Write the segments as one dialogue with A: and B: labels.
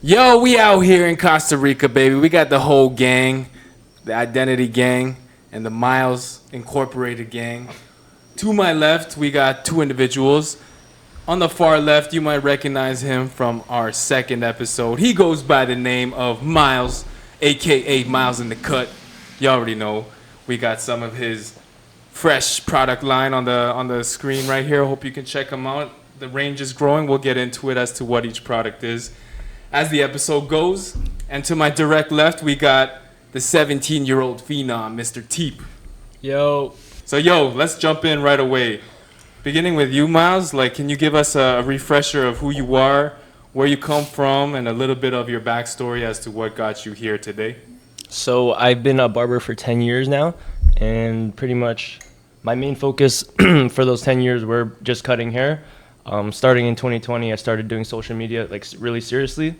A: Yo, we out here in Costa Rica, baby. We got the whole gang, the Identity Gang, and the Mylz Incorporated Gang. To my left, we got two individuals. On the far left, you might recognize him from our second episode. He goes by the name of Mylz, aka Mylz in the Cut. You already know. We got some of his fresh product line on the screen right here. Hope you can check them out. The range is growing. We'll get into it as to what each product is as the episode goes. And to my direct left, we got the 17-year-old phenom, Mr. Teep.
B: Yo.
A: So, let's jump in right away. Beginning with you, Mylz, can you give us a refresher of who you are, where you come from, and a little bit of your backstory as to what got you here today?
B: So I've been a barber for 10 years now, and pretty much my main focus for those 10 years were just cutting hair. Starting in 2020, I started doing social media really seriously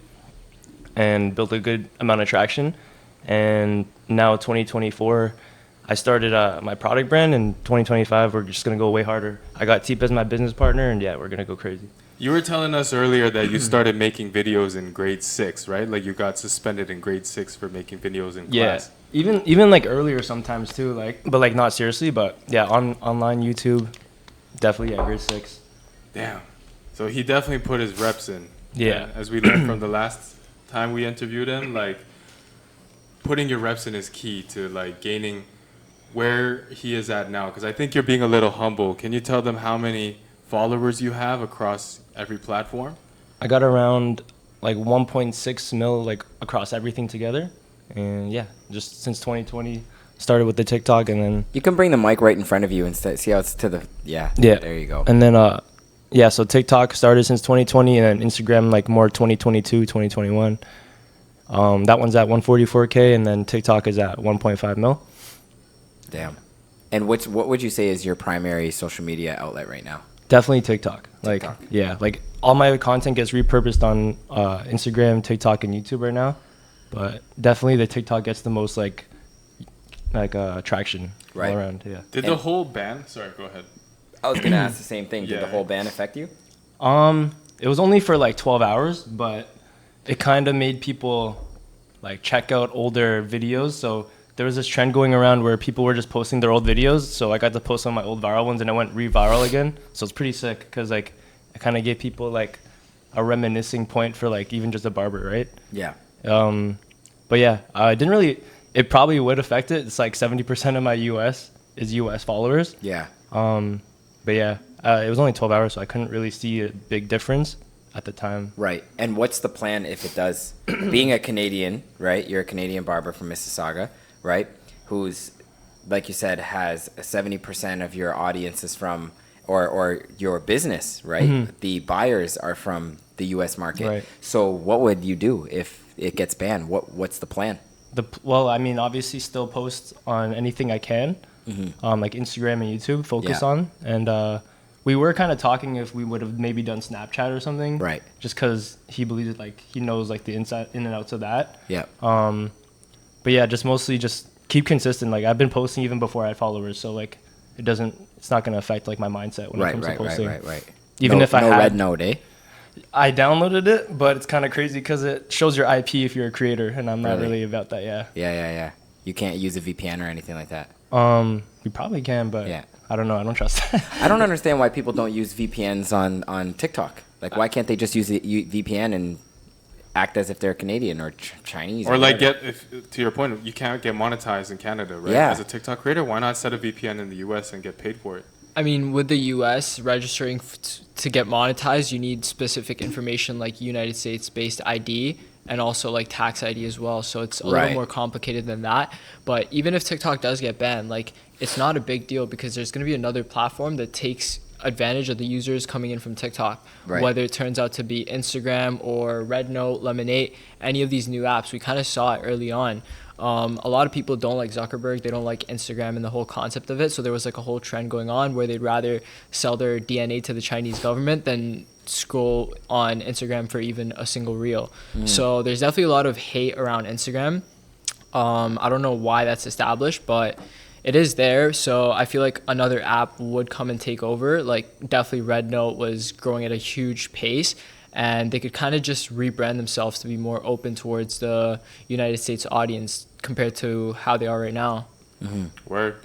B: and built a good amount of traction. And now 2024, I started my product brand. In 2025, we're just going to go way harder. I got Teep as my business partner, and we're going to go crazy.
A: You were telling us earlier that you started making videos in grade 6, right? Like you got suspended in grade 6 for making videos in class.
B: Even earlier sometimes too, but not seriously, but online YouTube, definitely grade 6.
A: Damn. So he definitely put his reps in.
B: Yeah.
A: And as we learned from the last time we interviewed him, putting your reps in is key to gaining where he is at now. Because I think you're being a little humble. Can you tell them how many followers you have across every platform?
B: I got around 1.6 mil across everything together. And just since 2020, started with the TikTok, and then
C: You can bring the mic right in front of you and see how it's to the there you go.
B: And then so TikTok started since 2020, and then Instagram more 2022, 2021. That one's at 144K, and then TikTok is at 1.5 mil.
C: Damn. And what would you say is your primary social media outlet right now?
B: Definitely TikTok.
C: TikTok.
B: All my content gets repurposed on Instagram, TikTok, and YouTube right now. But definitely the TikTok gets the most traction all around. Yeah.
A: Did the whole ban? Sorry, go ahead.
C: I was gonna ask the same thing. Did the whole ban affect you?
B: It was only for 12 hours, but it kind of made people check out older videos. So there was this trend going around where people were just posting their old videos. So I got to post some of my old viral ones, and it went re-viral again. So it's pretty sick because it kind of gave people a reminiscing point for even just a barber, right?
C: Yeah.
B: But I didn't really. It probably would affect it. It's 70% of my US followers.
C: Yeah.
B: But it was only 12 hours, so I couldn't really see a big difference at the time.
C: Right. And what's the plan if it does? Being a Canadian, right? You're a Canadian barber from Mississauga, right? Who's, like you said, has 70% of your audience is from, or your business, right?
B: Mm-hmm.
C: The buyers are from the U.S. market.
B: Right.
C: So what would you do if it gets banned? What's the plan?
B: Obviously still post on anything I can, like Instagram and YouTube, focus on. And we were kind of talking if we would have maybe done Snapchat or something.
C: Right.
B: Just because he believes he knows the inside in and outs of that.
C: Yeah.
B: But just mostly just keep consistent. I've been posting even before I had followers, so it's not going to affect my mindset when it comes to posting.
C: Right.
B: Even if I had
C: red note, eh?
B: I downloaded it, but it's kind of crazy because it shows your IP if you're a creator, and I'm not really about that.
C: Yeah. You can't use a VPN or anything like that.
B: You probably can, but I don't know. I don't trust that.
C: I don't understand why people don't use VPNs on TikTok. Why can't they just use a VPN and act as if they're Canadian or Chinese?
A: Or to your point, you can't get monetized in Canada, right?
C: Yeah.
A: As a TikTok creator, why not set a VPN in the US and get paid for it?
D: I mean, with the U.S. registering to get monetized, you need specific information like United States-based ID and also tax ID as well. So it's a little more complicated than that. But even if TikTok does get banned, it's not a big deal because there's going to be another platform that takes advantage of the users coming in from TikTok.
C: Right.
D: Whether it turns out to be Instagram or Rednote, Lemonade, any of these new apps, we kind of saw it early on. A lot of people don't like Zuckerberg. They don't like Instagram and the whole concept of it. So there was a whole trend going on where they'd rather sell their DNA to the Chinese government than scroll on Instagram for even a single reel. So there's definitely a lot of hate around Instagram. I don't know why that's established, but it is there. So I feel like another app would come and take over. Definitely Rednote was growing at a huge pace. and they could kind of just rebrand themselves to be more open towards the United States audience compared to how they are right now.
A: Word.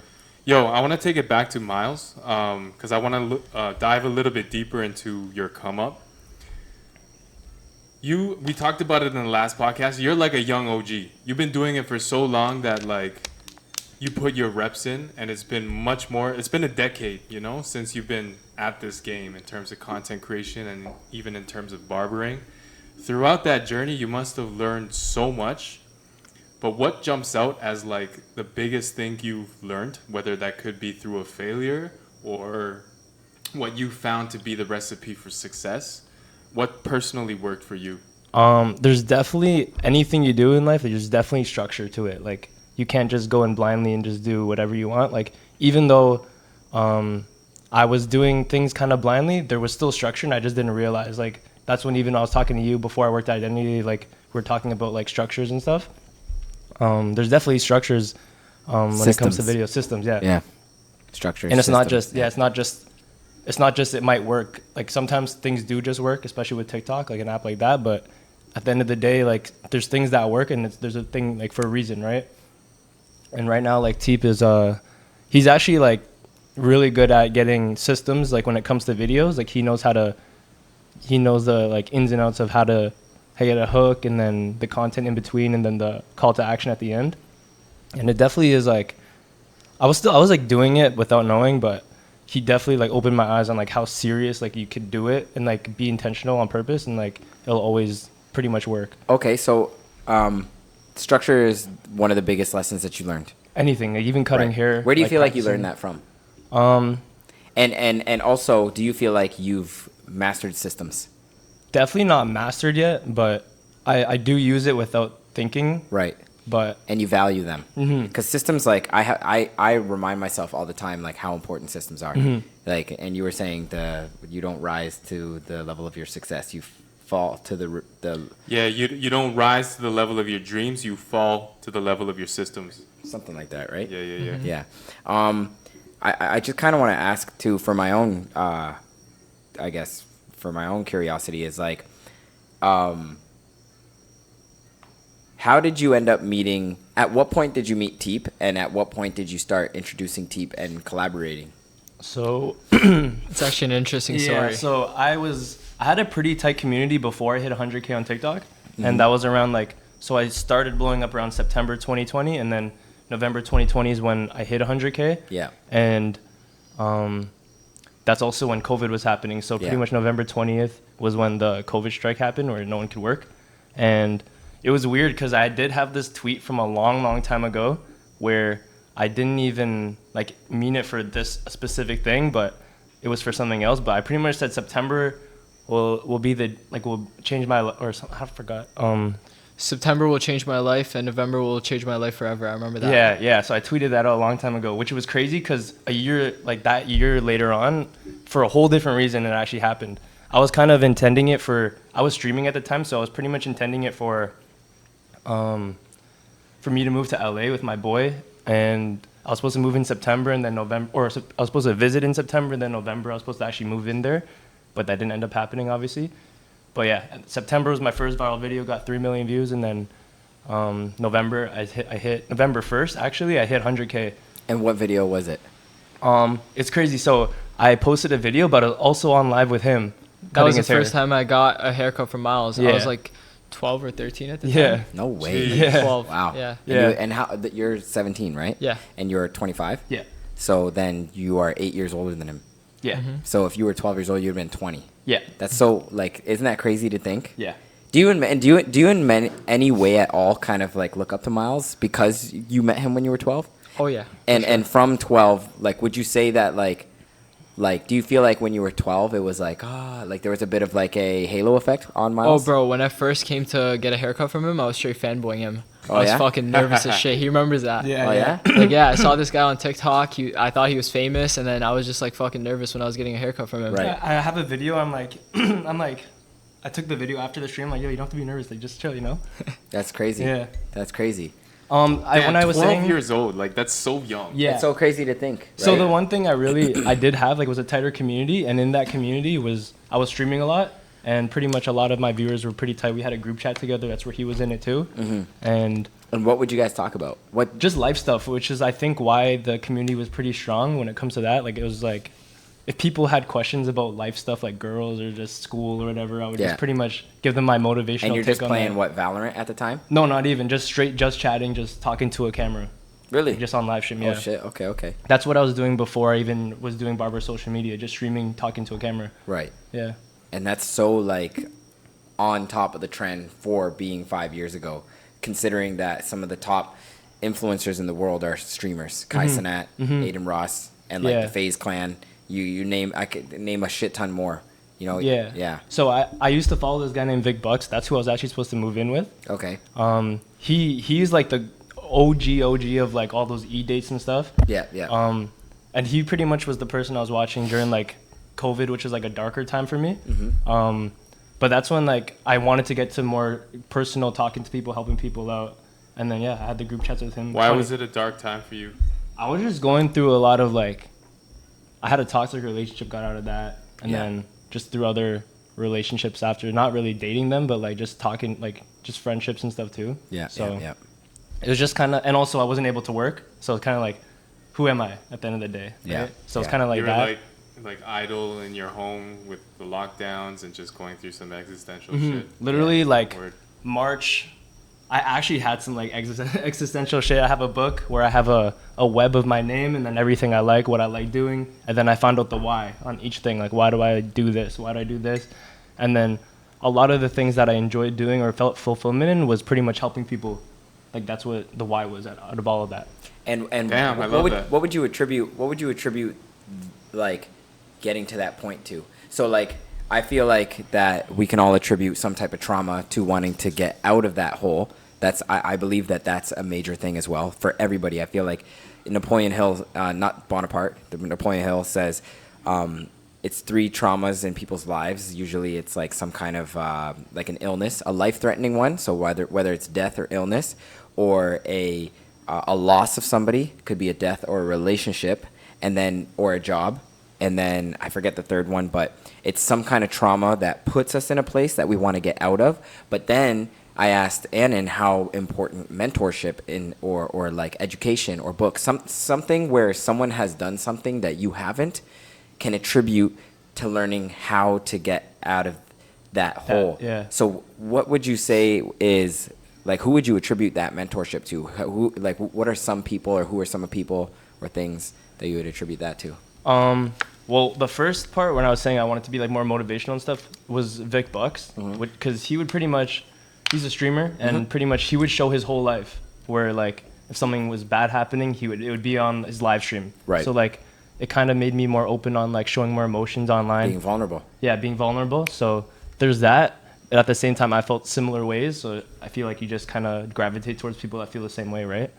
A: Yo, I want to take it back to Mylz, because I want to dive a little bit deeper into your come up. We talked about it in the last podcast. You're like a young OG. You've been doing it for so long that like you put your reps in, and it's been much more. It's been a decade, since you've been at this game in terms of content creation and even in terms of barbering. Throughout that journey, you must have learned so much. But what jumps out as like the biggest thing you've learned, whether that could be through a failure or what you found to be the recipe for success? What personally worked for you?
B: There's definitely anything you do in life, there's definitely structure to it. Like you can't just go in blindly and just do whatever you want. Like even though I was doing things kind of blindly, there was still structure, and I just didn't realize. Like that's when even I was talking to you before I worked at Identity, like we're talking about like structures and stuff. There's definitely structures when it comes to video systems. Yeah.
C: Structure.
B: And it's not just it's not just it might work. Like sometimes things do just work, especially with TikTok, like an app like that. But at the end of the day, like there's things that work, and there's a thing like for a reason, right? And right now, like Teep is he's actually like really good at getting systems. Like when it comes to videos, like he knows the like ins and outs of how to get a hook, and then the content in between, and then the call to action at the end. And it definitely is like I was like doing it without knowing, but he definitely like opened my eyes on like how serious like you could do it and like be intentional on purpose, and like it'll always pretty much work.
C: Okay, so structure is one of the biggest lessons that you learned.
B: Anything, like even cutting hair.
C: Where do you feel like you
B: practicing.
C: learned that from? And also, do you feel like you've mastered systems?
B: Definitely not mastered yet, but I do use it without thinking.
C: Right.
B: But
C: and you value them because systems, like I remind myself all the time like how important systems are. Like, and you were saying you don't rise to the level of your success, you fall to the
A: you don't rise to the level of your dreams, you fall to the level of your systems,
C: something like that, right?
A: Yeah.
C: I just kind of want to ask too, for my own I guess for my own curiosity, is like how did you end up meeting? At what point did you meet Teep, and at what point did you start introducing Teep and collaborating?
B: So
D: It's actually an interesting story.
B: Yeah, so I had a pretty tight community before I hit 100K on TikTok, and that was around like, so I started blowing up around September 2020, and then November 2020 is when I hit 100K.
C: Yeah.
B: And that's also when COVID was happening. So pretty much November 20th was when the COVID strike happened, where no one could work. And it was weird because I did have this tweet from a long, long time ago where I didn't even like mean it for this specific thing, but it was for something else. But I pretty much said September will be the will change my I forgot.
D: September will change my life, and November will change my life forever. I remember that.
B: Yeah. So I tweeted that out a long time ago, which was crazy because that year later on, for a whole different reason, it actually happened. I was kind of intending it I was streaming at the time, so I was pretty much intending it for me to move to LA with my boy, and I was supposed to move in September and then November, or I was supposed to visit in September and then November I was supposed to actually move in there, but that didn't end up happening, obviously. But yeah, September was my first viral video, got 3 million views, and then November I hit November 1st actually, I hit 100K.
C: And what video was it?
B: It's crazy. So I posted a video, but also on live with him.
D: That was the first time I got a haircut from Mylz.
B: Yeah.
D: I was like 12 or 13 at the time.
B: Yeah.
C: No way.
B: Yeah.
D: 12.
C: Wow.
D: Yeah.
C: And how you're 17, right?
D: Yeah.
C: And you're 25?
B: Yeah.
C: So then you are 8 years older than him.
B: Yeah.
C: So if you were 12 years old, you'd have been 20.
B: Yeah.
C: That's so, like, isn't that crazy to think?
B: Yeah.
C: Do you in any way at all kind of like look up to Mylz because you met him when you were 12?
D: Oh yeah.
C: And from 12, like, would you say that like do you feel like when you were 12 it was like like there was a bit of like a halo effect on Mylz?
D: Oh bro, when I first came to get a haircut from him, I was straight fanboying him.
C: Oh,
D: I was
C: yeah?
D: fucking nervous as shit. He remembers that.
C: Oh yeah?
D: Like, yeah, I saw this guy on TikTok. I thought he was famous, and then I was just like fucking nervous when I was getting a haircut from him.
C: Right.
B: I have a video. I'm like, I took the video after the stream. Like, yo, you don't have to be nervous. Like, just chill, you know?
C: That's crazy.
B: Yeah.
C: That's crazy.
B: When I was
A: 12
B: saying,
A: years old, like that's so young.
B: yeah.
C: It's so crazy to think. Right?
B: So the one thing I did have like was a tighter community, and in that community I was streaming a lot, and pretty much a lot of my viewers were pretty tight. We had a group chat together. That's where he was in it too. And
C: what would you guys talk about? What?
B: just life stuff, which is I think why the community was pretty strong when it comes to that. Like it was like, if people had questions about life stuff like girls or just school or whatever, I would
C: Yeah.
B: just pretty much give them my motivational
C: And you're
B: take
C: just
B: on
C: playing
B: that.
C: what, Valorant at the time?
B: No, not even. Just straight, just chatting, just talking to a camera,
C: Really?
B: just on live stream.
C: Oh
B: Yeah,
C: shit. Okay.
B: that's what I was doing before I even was doing barber social media, just streaming, talking to a camera.
C: Right.
B: Yeah.
C: And that's so like on top of the trend for being 5 years ago, considering that some of the top influencers in the world are streamers. Kai Cenat, Aiden Ross, and like
B: Yeah.
C: the FaZe Clan. You name, I could name a shit ton more. You know?
B: Yeah.
C: Yeah.
B: So I used to follow this guy named Vic Bucks. That's who I was actually supposed to move in with.
C: Okay.
B: He's like the OG of like all those dates and stuff.
C: Yeah.
B: And he pretty much was the person I was watching during like COVID, which is like a darker time for me. But that's when like I wanted to get to more personal, talking to people, helping people out. And then yeah, I had the group chats with him.
A: Why was it a dark time for you?
B: I was just going through a lot of like, I had a toxic relationship, got out of that, and
C: Yeah.
B: then just through other relationships after, not really dating them, but like just talking, like just friendships and stuff too.
C: Yeah.
B: So
C: yeah.
B: it was just kind of, and also I wasn't able to work, so it's kind of like, who am I at the end of the day?
C: Yeah.
B: Right? So it's
C: Yeah.
B: kind of like
A: You were
B: that.
A: like idle in your home with the lockdowns and just going through some existential shit.
B: Literally like
A: Word.
B: March, I actually had some like existential shit. I have a book where I have a web of my name and then everything I like, what I like doing, and then I found out the why on each thing. Like, why do I do this? Why do I do this? And then a lot of the things that I enjoyed doing or felt fulfillment in was pretty much helping people. Like that's what the why was out of all of that.
C: And
A: Damn, I
C: what
A: love
C: would
A: that.
C: what would you attribute like getting to that point to? So like I feel like that we can all attribute some type of trauma to wanting to get out of that hole. I believe that's a major thing as well for everybody. I feel like Napoleon Hill, not Bonaparte, Napoleon Hill says it's 3 traumas in people's lives. Usually it's like some kind of like an illness, a life-threatening one. So whether it's death or illness, or a loss of somebody, could be a death or a relationship, and then or a job, and then I forget the third one, but it's some kind of trauma that puts us in a place that we want to get out of. But then I asked Annan how important mentorship or like education or books, something where someone has done something that you haven't, can attribute to learning how to get out of that hole.
B: Yeah.
C: So what would you say is, like, who would you attribute that mentorship to? Who, like, what are some people, or who are some people or things that you would attribute that to?
B: Well, the first part when I was saying I wanted to be like more motivational and stuff was Vic Bucks,
C: Mm-hmm.
B: because he would pretty much, he's a streamer, and pretty much he would show his whole life where like if something was bad happening, it would be on his live stream.
C: Right.
B: So like it kind of made me more open on like showing more emotions online.
C: Being vulnerable.
B: Yeah, being vulnerable. So there's that. And at the same time, I felt similar ways. So I feel like you just kind of gravitate towards people that feel the same way, right?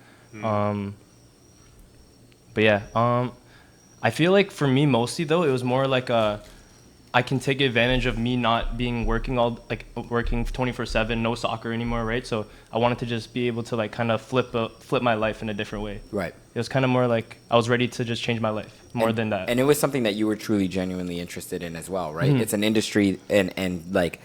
B: But yeah, I feel like for me mostly though, it was more like I can take advantage of me not being working 24/7, no soccer anymore, right? So I wanted to just be able to like kind of flip my life in a different way.
C: Right.
B: It was kind of more like I was ready to just change my life more than that.
C: And it was something that you were truly genuinely interested in as well, right?
B: Mm-hmm.
C: It's an industry and like,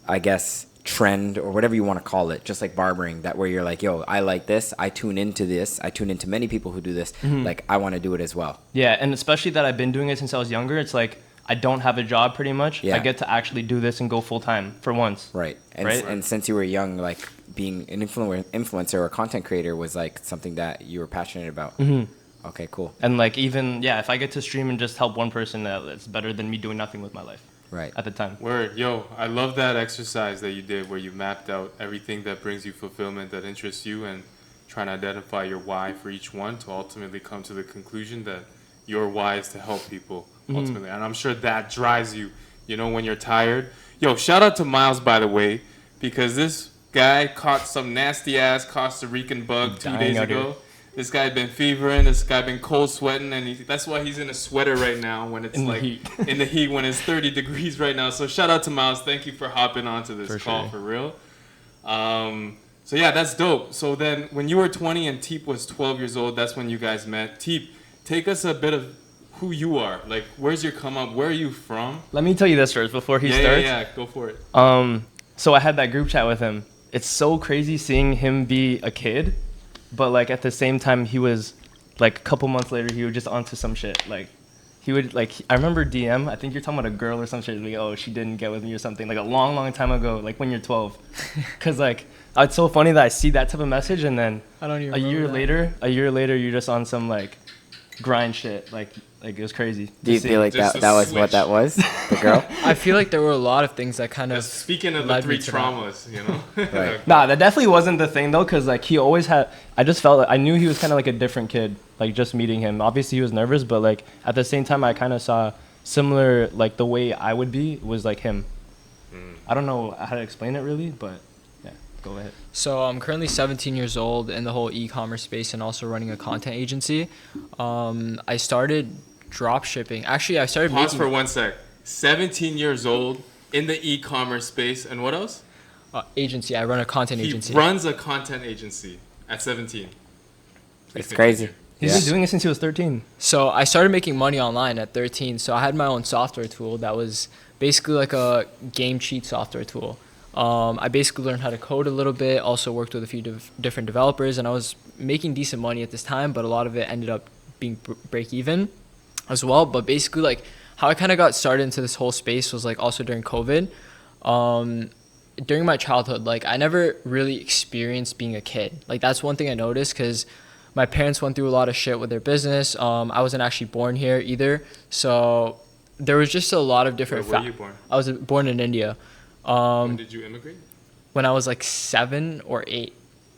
C: I guess, trend or whatever you want to call it, just like barbering, that where you're like, yo, I like this, I tune into this, I tune into many people who do this,
B: Mm-hmm.
C: like I want to do it as well.
B: Yeah, and especially that I've been doing it since I was younger. It's like I don't have a job pretty much.
C: Yeah.
B: I get to actually do this and go full time for once.
C: Right. And,
B: Right.
C: and since you were young, like being an influencer or a content creator was like something that you were passionate about. Mm-hmm. Okay, cool.
B: And like even if I get to stream and just help one person, that's better than me doing nothing with my life.
C: Right.
B: At the time.
A: Word, yo, I love that exercise that you did where you mapped out everything that brings you fulfillment, that interests you, and trying to identify your why for each one to ultimately come to the conclusion that your why is to help people ultimately. And I'm sure that drives you, when you're tired. Yo, shout out to Mylz, by the way, because this guy caught some nasty ass Costa Rican bug 2
B: Dying
A: days
B: out
A: ago.
B: here.
A: This guy been fevering. This guy been cold sweating, and that's why he's in a sweater right now when it's
B: In the
A: like
B: heat.
A: in the heat when it's 30 degrees right now. So shout out to Mylz. Thank you for hopping onto this
B: For
A: call
B: sure.
A: for real. So yeah, that's dope. So then when you were 20 and Teep was 12 years old, that's when you guys met. Teep, take us a bit of who you are. Like, where's your come up? Where are you from?
B: Let me tell you this first before he
A: Yeah,
B: starts.
A: yeah, go for it.
B: So I had that group chat with him. It's so crazy seeing him be a kid, but like at the same time he was like a couple months later he was just onto some shit. Like he would like I remember DM. I think you're talking about a girl or some shit. Like, oh, she didn't get with me or something. Like a long, long time ago. Like when you're 12. Cause like it's so funny that I see that type of message and then
D: I don't even
B: a year
D: remember that.
B: later you're just on some like grind shit. Like it was crazy.
C: Do you
B: to see.
C: feel like
A: Just
C: that
A: a
C: was what
A: switch.
C: that was? The girl?
D: I feel like there were a lot of things that kind of
A: Speaking of the
D: led me
A: 3
D: to that.
A: traumas, you know?
C: Right.
B: Nah, that definitely wasn't the thing though, cause like he always had. I just felt like I knew he was kind of like a different kid. Like just meeting him, obviously he was nervous, but like at the same time I kind of saw similar like the way I would be was like him. I don't know how to explain it really, but yeah, go ahead.
D: So I'm currently 17 years old in the whole e-commerce space and also running a content agency. I started drop shipping. Actually, I started
A: Pause
D: making
A: for 1 sec. 17 years old in the e-commerce space, and what else?
D: agency. I run a content
A: He
D: agency.
A: runs a content agency at 17.
C: It's crazy.
B: He's
C: Yeah.
B: been doing it since he was 13.
D: So I started making money online at 13. So I had my own software tool that was basically like a game cheat software tool. I basically learned how to code a little bit, also worked with a few different developers, and I was making decent money at this time, but a lot of it ended up being break even as well. But basically, like how I kind of got started into this whole space was like also during COVID. During my childhood, like I never really experienced being a kid. Like that's one thing I noticed because my parents went through a lot of shit with their business. I wasn't actually born here either, so there was just a lot of different.
A: Where were you born?
D: I was born in India.
A: When did you immigrate?
D: When I was like 7 or 8.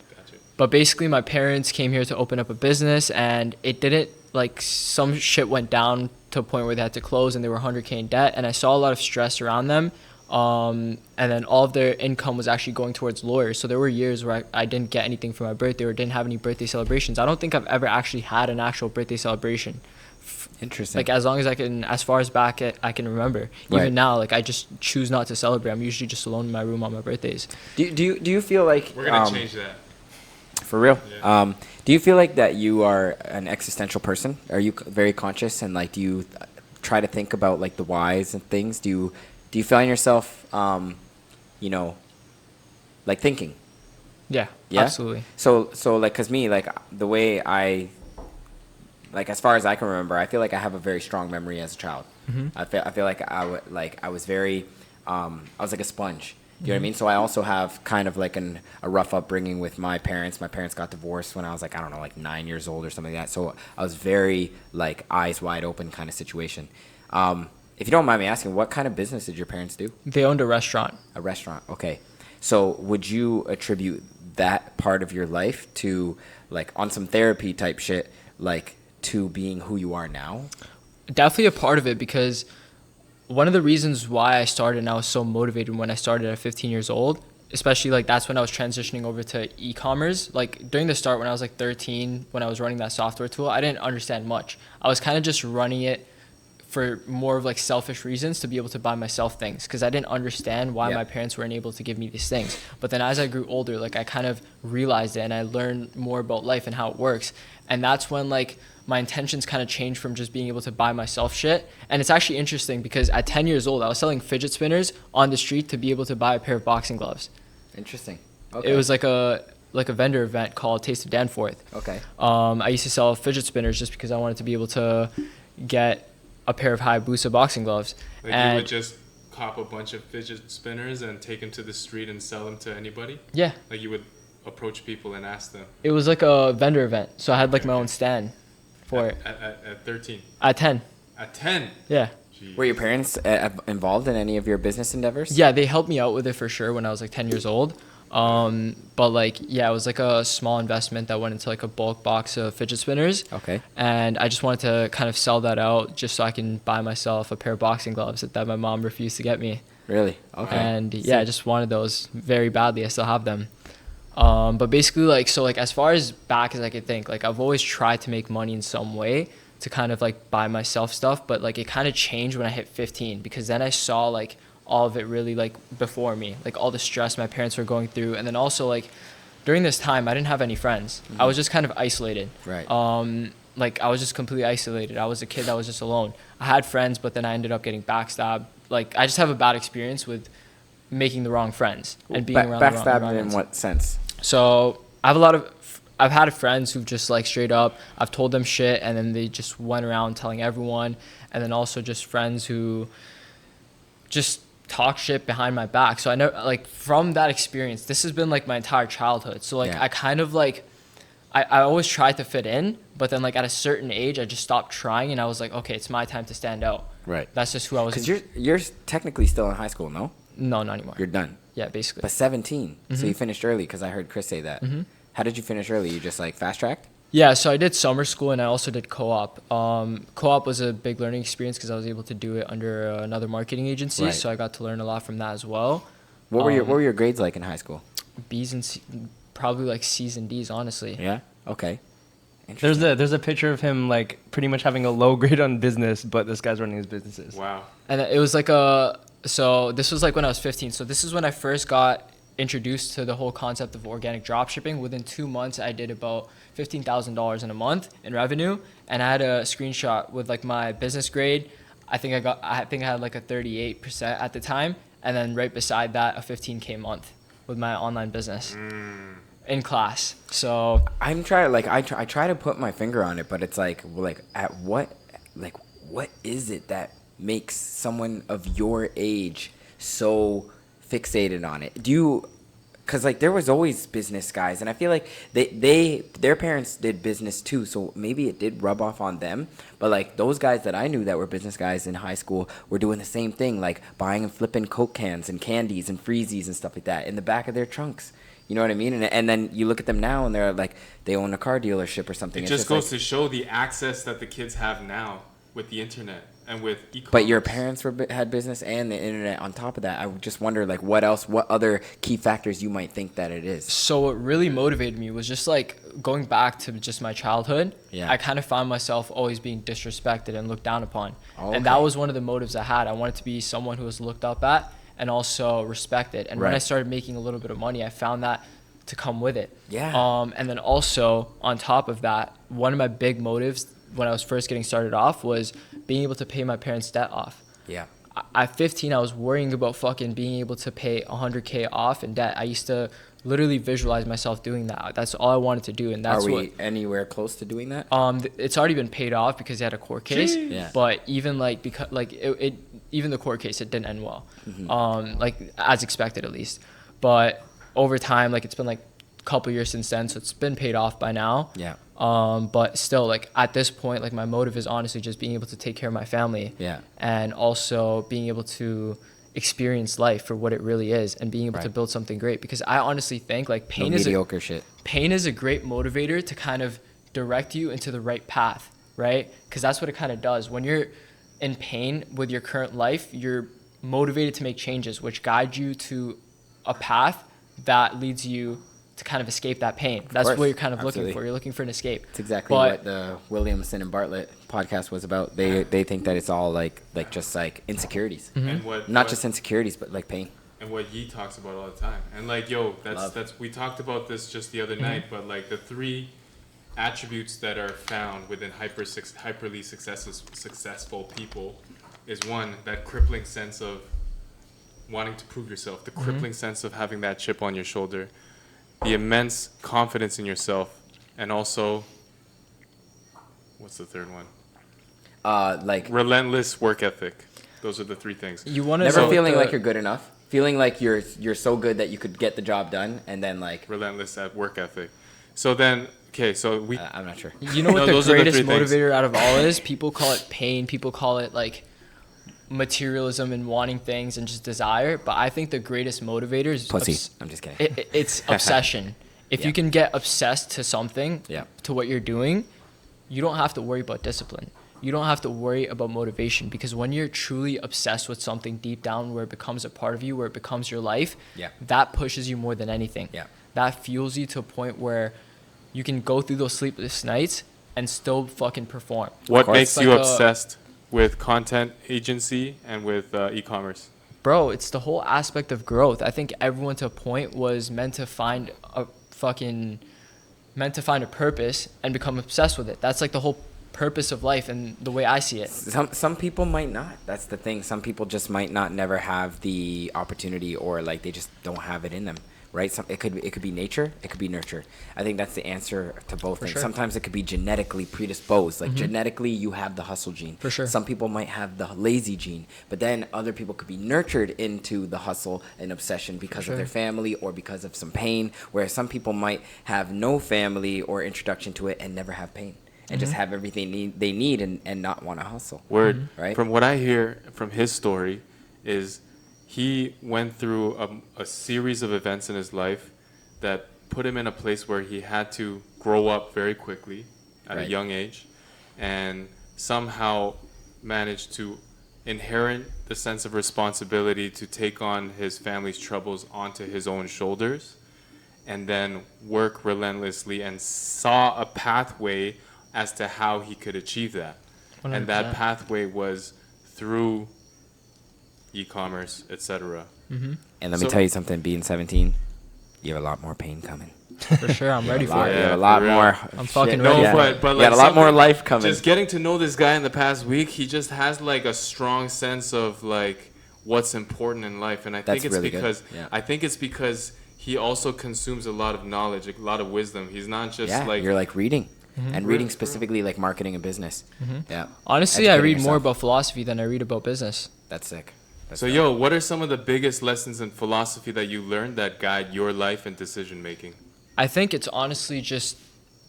A: Gotcha.
D: But basically, my parents came here to open up a business, and it didn't like some shit went down to a point where they had to close, and they were 100K in debt. And I saw a lot of stress around them. And then all of their income was actually going towards lawyers. So there were years where I didn't get anything for my birthday or didn't have any birthday celebrations. I don't think I've ever actually had an actual birthday celebration.
C: Interesting.
D: Like as long as I can, as far as back I can remember.
C: Right.
D: Even now, like I just choose not to celebrate. I'm usually just alone in my room on my birthdays.
C: do you feel like
A: We're going to change that.
C: for real?
A: Yeah.
C: Do you feel like that you are an existential person? Are you very conscious and like do you try to think about like the whys and things? Do you find yourself you know like thinking?
D: Yeah,
C: Yeah?
D: absolutely.
C: So like cuz me like the way I like as far as I can remember, I feel like I have a very strong memory as a child. I feel like I was very I was like a sponge. You know what I mean? So I also have kind of like a rough upbringing with my parents. My parents got divorced when I was like I don't know like 9 years old or something like that. So I was very like eyes wide open kind of situation. If you don't mind me asking, what kind of business did your parents do?
D: They owned a restaurant.
C: A restaurant. Okay. So would you attribute that part of your life to like on some therapy type shit like to being who you are now?
D: Definitely a part of it because one of the reasons why I started and I was so motivated when I started at 15 years old, especially like that's when I was transitioning over to e-commerce. Like during the start when I was like 13, when I was running that software tool, I didn't understand much. I was kind of just running it for more of like selfish reasons to be able to buy myself things because I didn't understand why
C: Yeah.
D: my parents weren't able to give me these things. But then as I grew older, like I kind of realized it and I learned more about life and how it works. And that's when like my intentions kind of changed from just being able to buy myself shit. And it's actually interesting because at 10 years old, I was selling fidget spinners on the street to be able to buy a pair of boxing gloves.
C: Interesting. Okay.
D: It was like a vendor event called Taste of Danforth.
C: Okay.
D: I used to sell fidget spinners just because I wanted to be able to get a pair of Hayabusa boxing gloves.
A: Like you would just cop a bunch of fidget spinners and take them to the street and sell them to anybody?
D: Yeah,
A: Like you would approach people and ask them.
D: it was like a vendor event. So I had like my own stand for it.
A: At 13.
D: At 10.
A: At 10?
D: Yeah.
A: Jeez.
C: Were your parents involved in any of your business endeavors?
D: Yeah, they helped me out with it for sure when I was like 10 years old. But like, yeah, it was like a small investment that went into like a bulk box of fidget spinners.
C: Okay.
D: And I just wanted to kind of sell that out just so I can buy myself a pair of boxing gloves that my mom refused to get me.
C: Really? Okay.
D: And yeah, I just wanted those very badly. I still have them. But basically like, so like as far as back as I could think, like I've always tried to make money in some way to kind of like buy myself stuff. But like it kind of changed when I hit 15 because then I saw like all of it really like before me, like all the stress my parents were going through. And then also like during this time, I didn't have any friends. I was just kind of isolated.
C: Right.
D: like I was just completely isolated. I was a kid that was just alone. I had friends, but then I ended up getting backstabbed. Like I just have a bad experience with making the wrong friends and being around the wrong
C: Backstabbed in
D: environments.
C: what sense?
D: So I've had friends who've just like straight up, I've told them shit and then they just went around telling everyone. And then also just friends who just talk shit behind my back. So I know, like, from that experience, this has been like my entire childhood. So like,
C: Yeah.
D: I kind of like, I always tried to fit in, but then like at a certain age, I just stopped trying and I was like, okay, it's my time to stand out.
C: Right.
D: That's just who I was.
C: Because you're technically still in high school, no?
D: No, not anymore.
C: You're done.
D: Yeah, basically.
C: But 17, so you finished early because I heard Chris say that. How did you finish early? You just like fast tracked?
D: Yeah, so I did summer school and I also did co-op. Co-op was a big learning experience because I was able to do it under another marketing agency,
C: Right.
D: so I got to learn a lot from that as well.
C: What were your grades like in high school?
D: B's and C, probably like C's and D's, honestly.
C: Yeah. Okay.
B: There's a picture of him like pretty much having a low grade on business, but this guy's running his businesses.
A: Wow.
D: And it was like so this was like when I was 15. So this is when I first got introduced to the whole concept of organic drop shipping. Within 2 months, I did about $15,000 in a month in revenue. And I had a screenshot with like my business grade. I think I had like a 38% at the time. And then right beside that, a 15K month with my online business in class. So
C: I'm trying like I try to put my finger on it, but it's like at what is it that makes someone of your age so fixated on it? Because like there was always business guys, and I feel like their parents did business too, so maybe it did rub off on them. But like those guys that I knew that were business guys in high school were doing the same thing, like buying and flipping Coke cans and candies and freezies and stuff like that in the back of their trunks. You know what I mean? And then you look at them now, and they're like they own a car dealership or something.
A: It
C: It's
A: just goes
C: like,
A: to show the access that the kids have now with the internet and with e-commerce.
C: But your parents had business and the internet on top of that. I would just wonder, like, what other key factors you might think that it is.
D: So what really motivated me was just like going back to just my childhood.
C: Yeah.
D: I kind of found myself always being disrespected and looked down upon.
C: Oh,
D: and that
C: okay.
D: was one of the motives I had. I wanted to be someone who was looked up at and also respected. And when I
C: Right.
D: started making a little bit of money, I found that to come with it.
C: Yeah.
D: And then also on top of that, one of my big motives when I was first getting started off was being able to pay my parents' debt off.
C: Yeah.
D: At 15, I was worrying about fucking being able to pay 100K off in debt. I used to literally visualize myself doing that. That's all I wanted to do, and that's
C: Are we
D: what.
C: anywhere close to doing that?
D: It's already been paid off because he had a court case.
C: Yeah.
D: But even like because like it even the court case, it didn't end well.
C: Mm-hmm.
D: Like as expected at least. But over time, like it's been like a couple years since then, so it's been paid off by now.
C: Yeah.
D: But still, like at this point, like my motive is honestly just being able to take care of my family.
C: Yeah.
D: And also being able to experience life for what it really is and being able to
C: Right.
D: build something great. Because I honestly think like
C: No mediocre shit.
D: pain is a great motivator to kind of direct you into the right path, right? Because that's what it kind of does. When you're in pain with your current life, you're motivated to make changes, which guide you to a path that leads you to kind of escape that pain. That's
C: course.
D: what you're kind of
C: Absolutely.
D: looking for. You're looking for an escape.
C: It's exactly
D: But-
C: what the Williamson and Bartlett podcast was about. They think that it's all like just like insecurities.
A: and what
C: Not
A: what-
C: just insecurities, but like pain.
A: and what Yi talks about all the time. And like, yo,
C: Love.
A: that's we talked about this just the other night, but like the three attributes that are found within hyperly successful people is one, that crippling sense of wanting to prove yourself, the crippling sense of having that chip on your shoulder, the immense confidence in yourself, and also what's the third one?
C: Like
A: Relentless work ethic. Those are the three things.
D: You want to
C: never feeling like you're good enough. Feeling like you're so good that you could get the job done, and then like
A: Relentless at work ethic. So then, okay, so we
C: I'm not sure.
D: You know what
A: No,
D: the
A: those are the
D: greatest
A: three things.
D: motivator out of all is? People call it pain. People call it like materialism and wanting things and just desire. But I think the greatest motivator is
C: Pussy. I'm just kidding.
D: It's obsession. If
C: Yeah.
D: you can get obsessed to something,
C: Yeah.
D: to what you're doing, you don't have to worry about discipline. You don't have to worry about motivation, because when you're truly obsessed with something deep down where it becomes a part of you, where it becomes your life,
C: Yeah.
D: that pushes you more than anything.
C: Yeah.
D: That fuels you to a point where you can go through those sleepless nights and still fucking perform.
A: What
C: course.
A: makes
D: Like
A: you
D: a-
A: obsessed with content agency and with e-commerce?
D: Bro, it's the whole aspect of growth. I think everyone to a point was meant to find a fucking meant to find a purpose and become obsessed with it. That's like the whole purpose of life and the way I see it.
C: Some people might not. That's the thing. Some people just might not never have the opportunity, or like they just don't have it in them, right? It could be nature, it could be nurture. I think that's the answer to both things.
D: sure.
C: Sometimes it could be genetically predisposed. Like genetically, you have the hustle gene.
D: For sure.
C: Some people might have the lazy gene, but then other people could be nurtured into the hustle and obsession because of their family or because of some pain. Whereas some people might have no family or introduction to it and never have pain. And just have everything they need and not want to hustle.
A: Word.
C: Right?
A: From what I hear from his story is he went through a series of events in his life that put him in a place where he had to grow up very quickly at a young age, and somehow managed to inherit the sense of responsibility to take on his family's troubles onto his own shoulders, and then work relentlessly and saw a pathway as to how he could achieve that.
D: 100%.
A: And that pathway was through e-commerce, etc.
C: And let me
A: So-
C: tell you something, being 17, you have a lot more pain coming.
D: For sure, I'm ready for
C: You
D: it.
C: have a
A: for
C: lot
A: real.
C: more.
D: I'm fucking
C: shit.
D: ready
A: No,
D: for
A: but
C: you
A: like
C: got a lot more
A: something-
C: life coming.
A: Just getting to know this guy in the past week, he just has like a strong sense of like what's important in life, and I think
C: That's
A: it's
C: really good.
A: because
C: Yeah.
A: I think it's because he also consumes a lot of knowledge, a lot of wisdom. He's not just
C: Yeah,
A: like
C: you're like reading. And reading
A: For real.
C: specifically like marketing and business. Yeah.
D: Honestly, I
C: Educating
D: read more
C: yourself.
D: about philosophy than I read about business.
C: That's sick. That's
A: So,
C: dope.
A: yo, what are some of the biggest lessons in philosophy that you learned that guide your life and decision making?
D: I think it's honestly just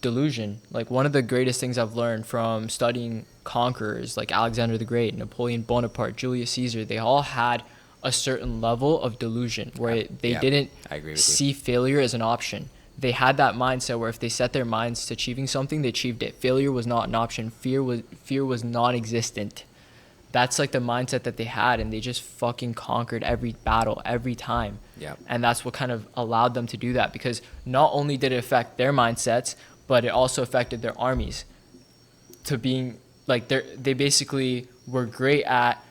D: delusion. Like one of the greatest things I've learned from studying conquerors like Alexander the Great, Napoleon Bonaparte, Julius Caesar, they all had a certain level of delusion where they
C: Yeah,
D: didn't
C: I agree with you.
D: see failure as an option. They had that mindset where if they set their minds to achieving something, they achieved it. Failure was not an option. Fear was non-existent. That's like the mindset that they had, and they just fucking conquered every battle every time.
C: Yep.
D: And that's what kind of allowed them to do that, because not only did it affect their mindsets, but it also affected their armies to being like they basically were great at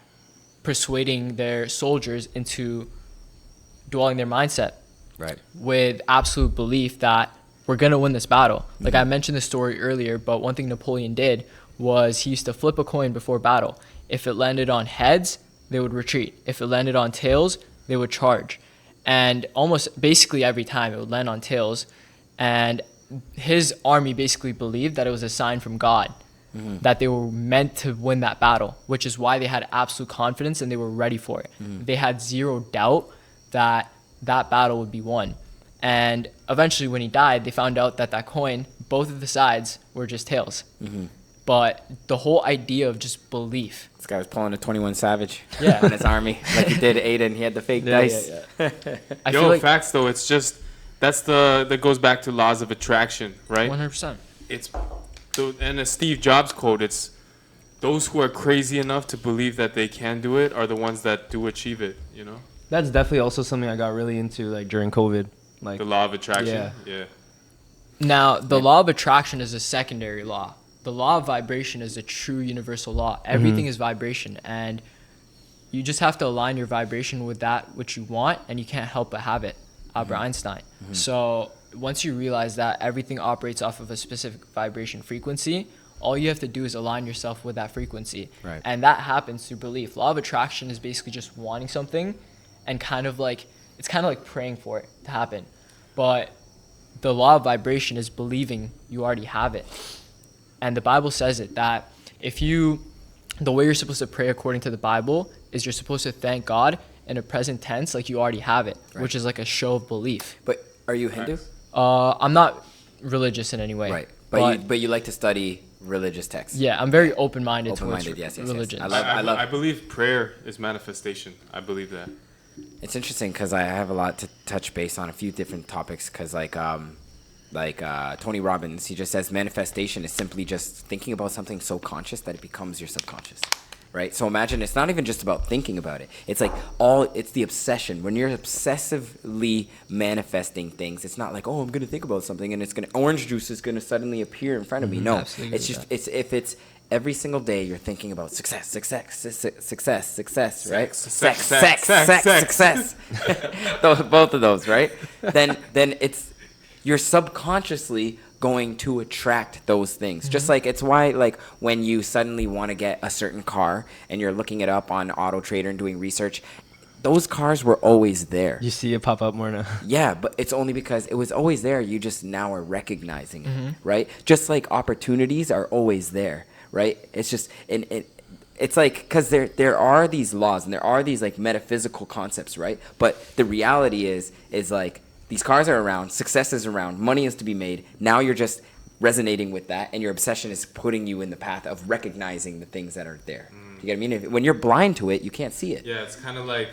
D: persuading their soldiers into dwelling their mindset
C: Right.
D: with absolute belief that we're going to win this battle. Like I mentioned this story earlier, but one thing Napoleon did was he used to flip a coin before battle. If it landed on heads, they would retreat. If it landed on tails, they would charge. And almost basically every time it would land on tails. And his army basically believed that it was a sign from God, that they were meant to win that battle, which is why they had absolute confidence and they were ready for it. They had zero doubt that that battle would be won. And eventually when he died, they found out that that coin, both of the sides were just tails. But the whole idea of just belief.
C: This guy was pulling a 21 Savage
D: Yeah.
C: on his army like he did Aiden. He had the fake dice.
D: I
A: Yo,
D: feel like
A: facts though, it's just that goes back to laws of attraction, right?
D: 100%.
A: It's and a Steve Jobs quote, it's those who are crazy enough to believe that they can do it are the ones that do achieve it, you know?
B: That's definitely also something I got really into like during COVID. Like
A: The law of attraction. Yeah.
D: Now, the law of attraction is a secondary law. The law of vibration is a true universal law. Everything is vibration, and you just have to align your vibration with that which you want, and you can't help but have it. Albert Einstein. So once you realize that everything operates off of a specific vibration frequency, all you have to do is align yourself with that frequency.
C: Right.
D: And that happens through belief. Law of attraction is basically just wanting something and it's kind of like praying for it to happen. But the law of vibration is believing you already have it. And the Bible says it, that the way you're supposed to pray according to the Bible is you're supposed to thank God in a present tense like you already have it, which is like a show of belief.
C: But are you Hindu?
D: I'm not religious in any way.
C: Right.
D: But
C: But you like to study religious texts.
D: yeah, I'm very open-minded,
C: Open-minded,
D: towards
C: yes.
D: religion.
C: I
A: I believe prayer is manifestation. I believe that.
C: It's interesting because I have a lot to touch base on a few different topics. Because like Tony Robbins, he just says manifestation is simply just thinking about something so conscious that it becomes your subconscious, right? So imagine it's not even just about thinking about it. It's like it's the obsession. When you're obsessively manifesting things, it's not like, oh, I'm gonna think about something and orange juice is gonna suddenly appear in front of me. No,
D: absolutely
C: it's
D: agree
C: just it's every single day you're thinking about success, right? Success. Both of those, right? Then you're subconsciously going to attract those things. Just like it's why like when you suddenly want to get a certain car and you're looking it up on Auto Trader and doing research, those cars were always there.
B: You see it pop up more now.
C: Yeah, but it's only because it was always there. You just now are recognizing it, right? Just like opportunities are always there, right? It's just it's like because there are these laws and there are these like metaphysical concepts, right? But the reality is like these cars are around, success is around, money is to be made. Now you're just resonating with that, and your obsession is putting you in the path of recognizing the things that are there. You get what I mean? When you're blind to it, you can't see it.
A: Yeah, it's kind of like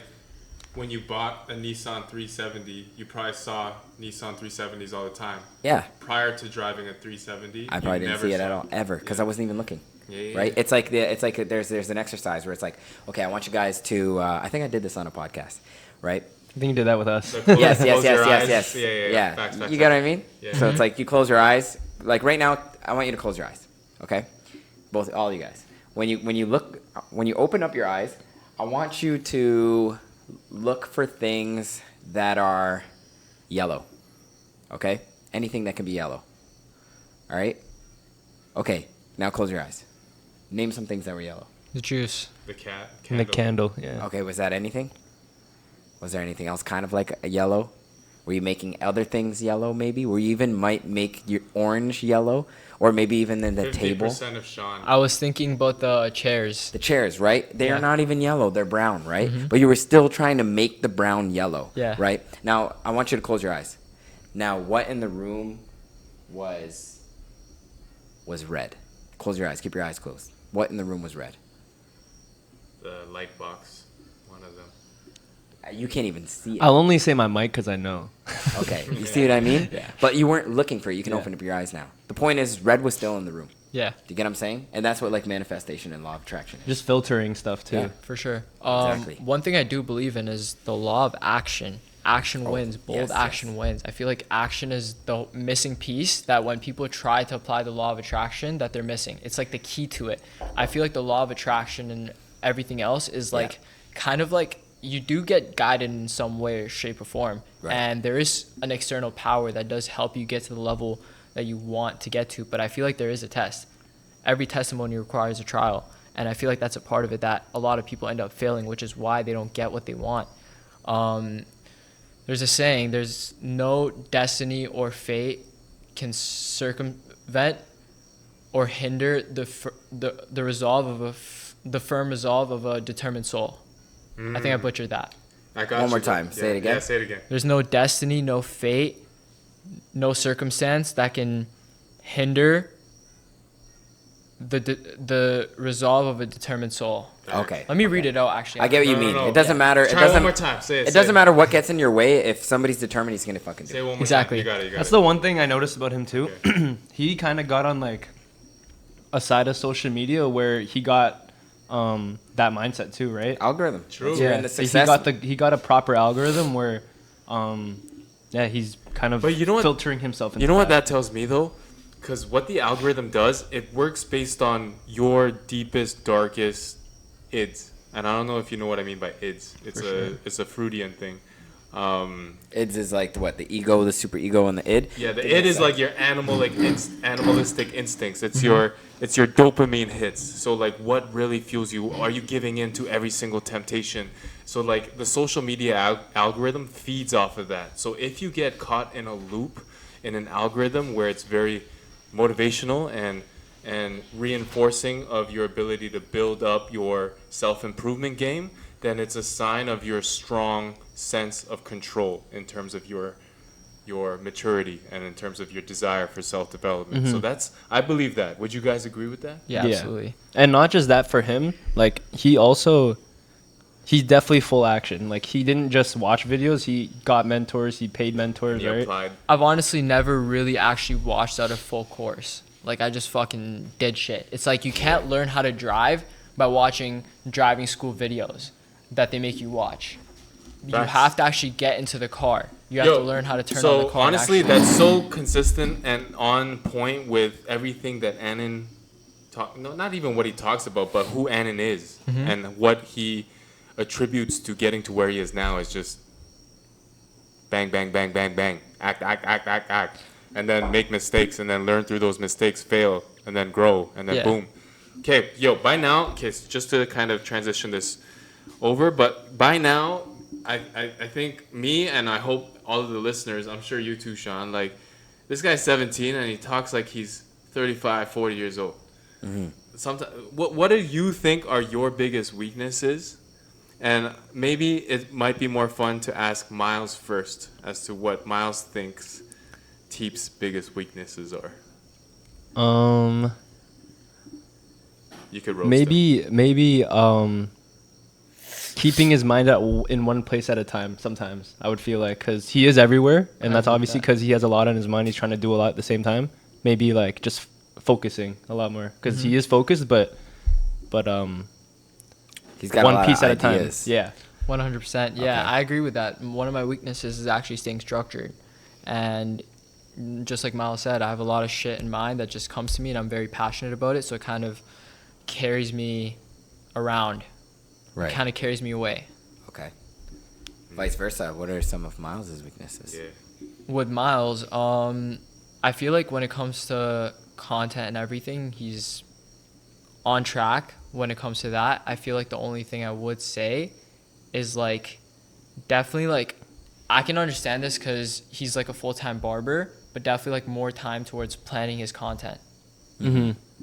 A: when you bought a Nissan 370, you probably saw Nissan 370s all the time.
C: Yeah.
A: Prior to driving a 370,
C: I probably didn't see it at all, ever, because I wasn't even looking. Right? It's like there's an exercise where it's like, okay, I want you guys to. I think I did this on a podcast, right?
B: I think you did that with us.
C: Yes.
A: Yeah. Facts,
C: You get what I mean?
A: Yeah.
C: So it's like you close your eyes. Like right now, I want you to close your eyes. Okay, all you guys. When you open up your eyes, I want you to look for things that are yellow. Okay, anything that can be yellow. All right. Okay, now close your eyes. Name some things that were yellow.
D: The juice.
A: The cat.
B: And the candle, yeah.
C: Okay, was that anything? Was there anything else kind of like a yellow? Were you making other things yellow maybe? Were you even might make your orange yellow? Or maybe even in the table?
A: 50% of Sean.
D: I was thinking about the chairs.
C: The chairs, right? They
D: Yeah.
C: are not even yellow. They're brown, right? But you were still trying to make the brown yellow,
D: Yeah.
C: right? Now, I want you to close your eyes. Now, what in the room was red? Close your eyes. Keep your eyes closed. What in the room was red?
A: The light box. One of them.
C: You can't even see it.
B: I'll only say my mic because I know.
C: Okay, you see what I mean?
B: Yeah.
C: But you weren't looking for it. You can
B: Yeah.
C: open up your eyes now. The point is, red was still in the room.
D: Yeah,
C: Do you get what I'm saying? And that's what like manifestation and law of attraction is.
B: Just filtering stuff too.
C: Yeah.
D: for sure.
C: Exactly.
D: One thing I do believe in is the law of action. Action wins. Bold
C: yes,
D: action
C: yes.
D: wins. I feel like action is the missing piece that when people try to apply the law of attraction that they're missing. It's like the key to it. I feel like the law of attraction and everything else is like kind of like you do get guided in some way, shape, or form.
C: Right.
D: And there is an external power that does help you get to the level that you want to get to. But I feel like there is a test. Every testimony requires a trial. And I feel like that's a part of it that a lot of people end up failing, which is why they don't get what they want. There's a saying, there's no destiny or fate can circumvent or hinder the resolve of the firm resolve of a determined soul. I think I butchered that.
A: I got
C: One more
A: you.
C: time. Say it again.
A: Yeah, say it again.
D: There's no destiny, no fate, no circumstance that can hinder the resolve of a determined soul.
C: Okay.
D: Let me read it out, actually.
C: I get what you
A: No,
C: mean.
A: no.
C: It doesn't matter.
A: Try
C: it doesn't,
A: one more time. Say it.
C: It doesn't matter what gets in your way. If somebody's determined, he's gonna fucking do
A: Say it
C: it.
A: one more
D: Exactly.
A: time. You got it.
B: That's the one thing I noticed about him too. He kind of got on like a side of social media where he got that mindset too, right?
C: Algorithm.
A: True.
C: You're in
B: Yeah,
C: the
B: so
C: success.
B: he got a proper algorithm where, he's kind of
A: But you know what-
B: filtering himself.
A: You know what that tells me though? Because what the algorithm does, it works based on your deepest, darkest ids. And I don't know if you know what I mean by ids. It's a Freudian thing.
C: Ids is like the ego, the super ego, and the id.
A: Yeah, the id is like your animalistic instincts. It's your dopamine hits. So like, what really fuels you? Are you giving in to every single temptation? So like, the social media algorithm feeds off of that. So if you get caught in a loop in an algorithm where it's very motivational and reinforcing of your ability to build up your self-improvement game, then it's a sign of your strong sense of control in terms of your maturity and in terms of your desire for self-development. So I believe that. Would you guys agree with that?
D: Yeah, absolutely.
B: And not just that for him, like he's definitely full action. Like he didn't just watch videos, he got mentors, he paid mentors,
A: He
B: right?
A: applied.
D: I've honestly never really actually watched out a full course. Like I just fucking did shit. It's like you can't learn how to drive by watching driving school videos that they make you watch. You
A: Facts.
D: have to actually get into the car. You have to learn how to turn on the car.
A: So honestly, that's so consistent and on point with everything that Annan not even what he talks about, but who Annan is and what he attributes to getting to where he is now is just bang, bang, bang, bang, bang, act. and then make mistakes, and then learn through those mistakes, fail, and then grow, and then
D: Yeah.
A: boom. Okay, yo, by now, okay, so just to kind of transition this over, but by now, I think me and I hope all of the listeners, I'm sure you too, Sean, like, this guy's 17 and he talks like he's 35, 40 years old. Sometimes, what do you think are your biggest weaknesses? And maybe it might be more fun to ask Mylz first as to what Mylz thinks Teep's biggest weaknesses are. You could roast him.
B: maybe keeping his mind in one place at a time. Sometimes I would feel like, because he is everywhere, and that's obviously because he has a lot on his mind. He's trying to do a lot at the same time. Maybe like just focusing a lot more, because he is focused, but
C: He's got a
B: one
C: lot
B: piece
C: of
B: at a time.
C: ideas.
B: Yeah.
D: 100%. Yeah,
C: Okay.
D: I agree with that. One of my weaknesses is actually staying structured. And just like Mylz said, I have a lot of shit in mind that just comes to me and I'm very passionate about it. So it kind of carries me around.
C: Right.
D: It kind of carries me away.
C: Okay. Vice versa. What are some of Mylz's weaknesses?
A: Yeah.
D: With Mylz, I feel like when it comes to content and everything, he's on track when it comes to that. I feel like the only thing I would say is like, definitely like, I can understand this because he's like a full-time barber, but definitely like more time towards planning his content.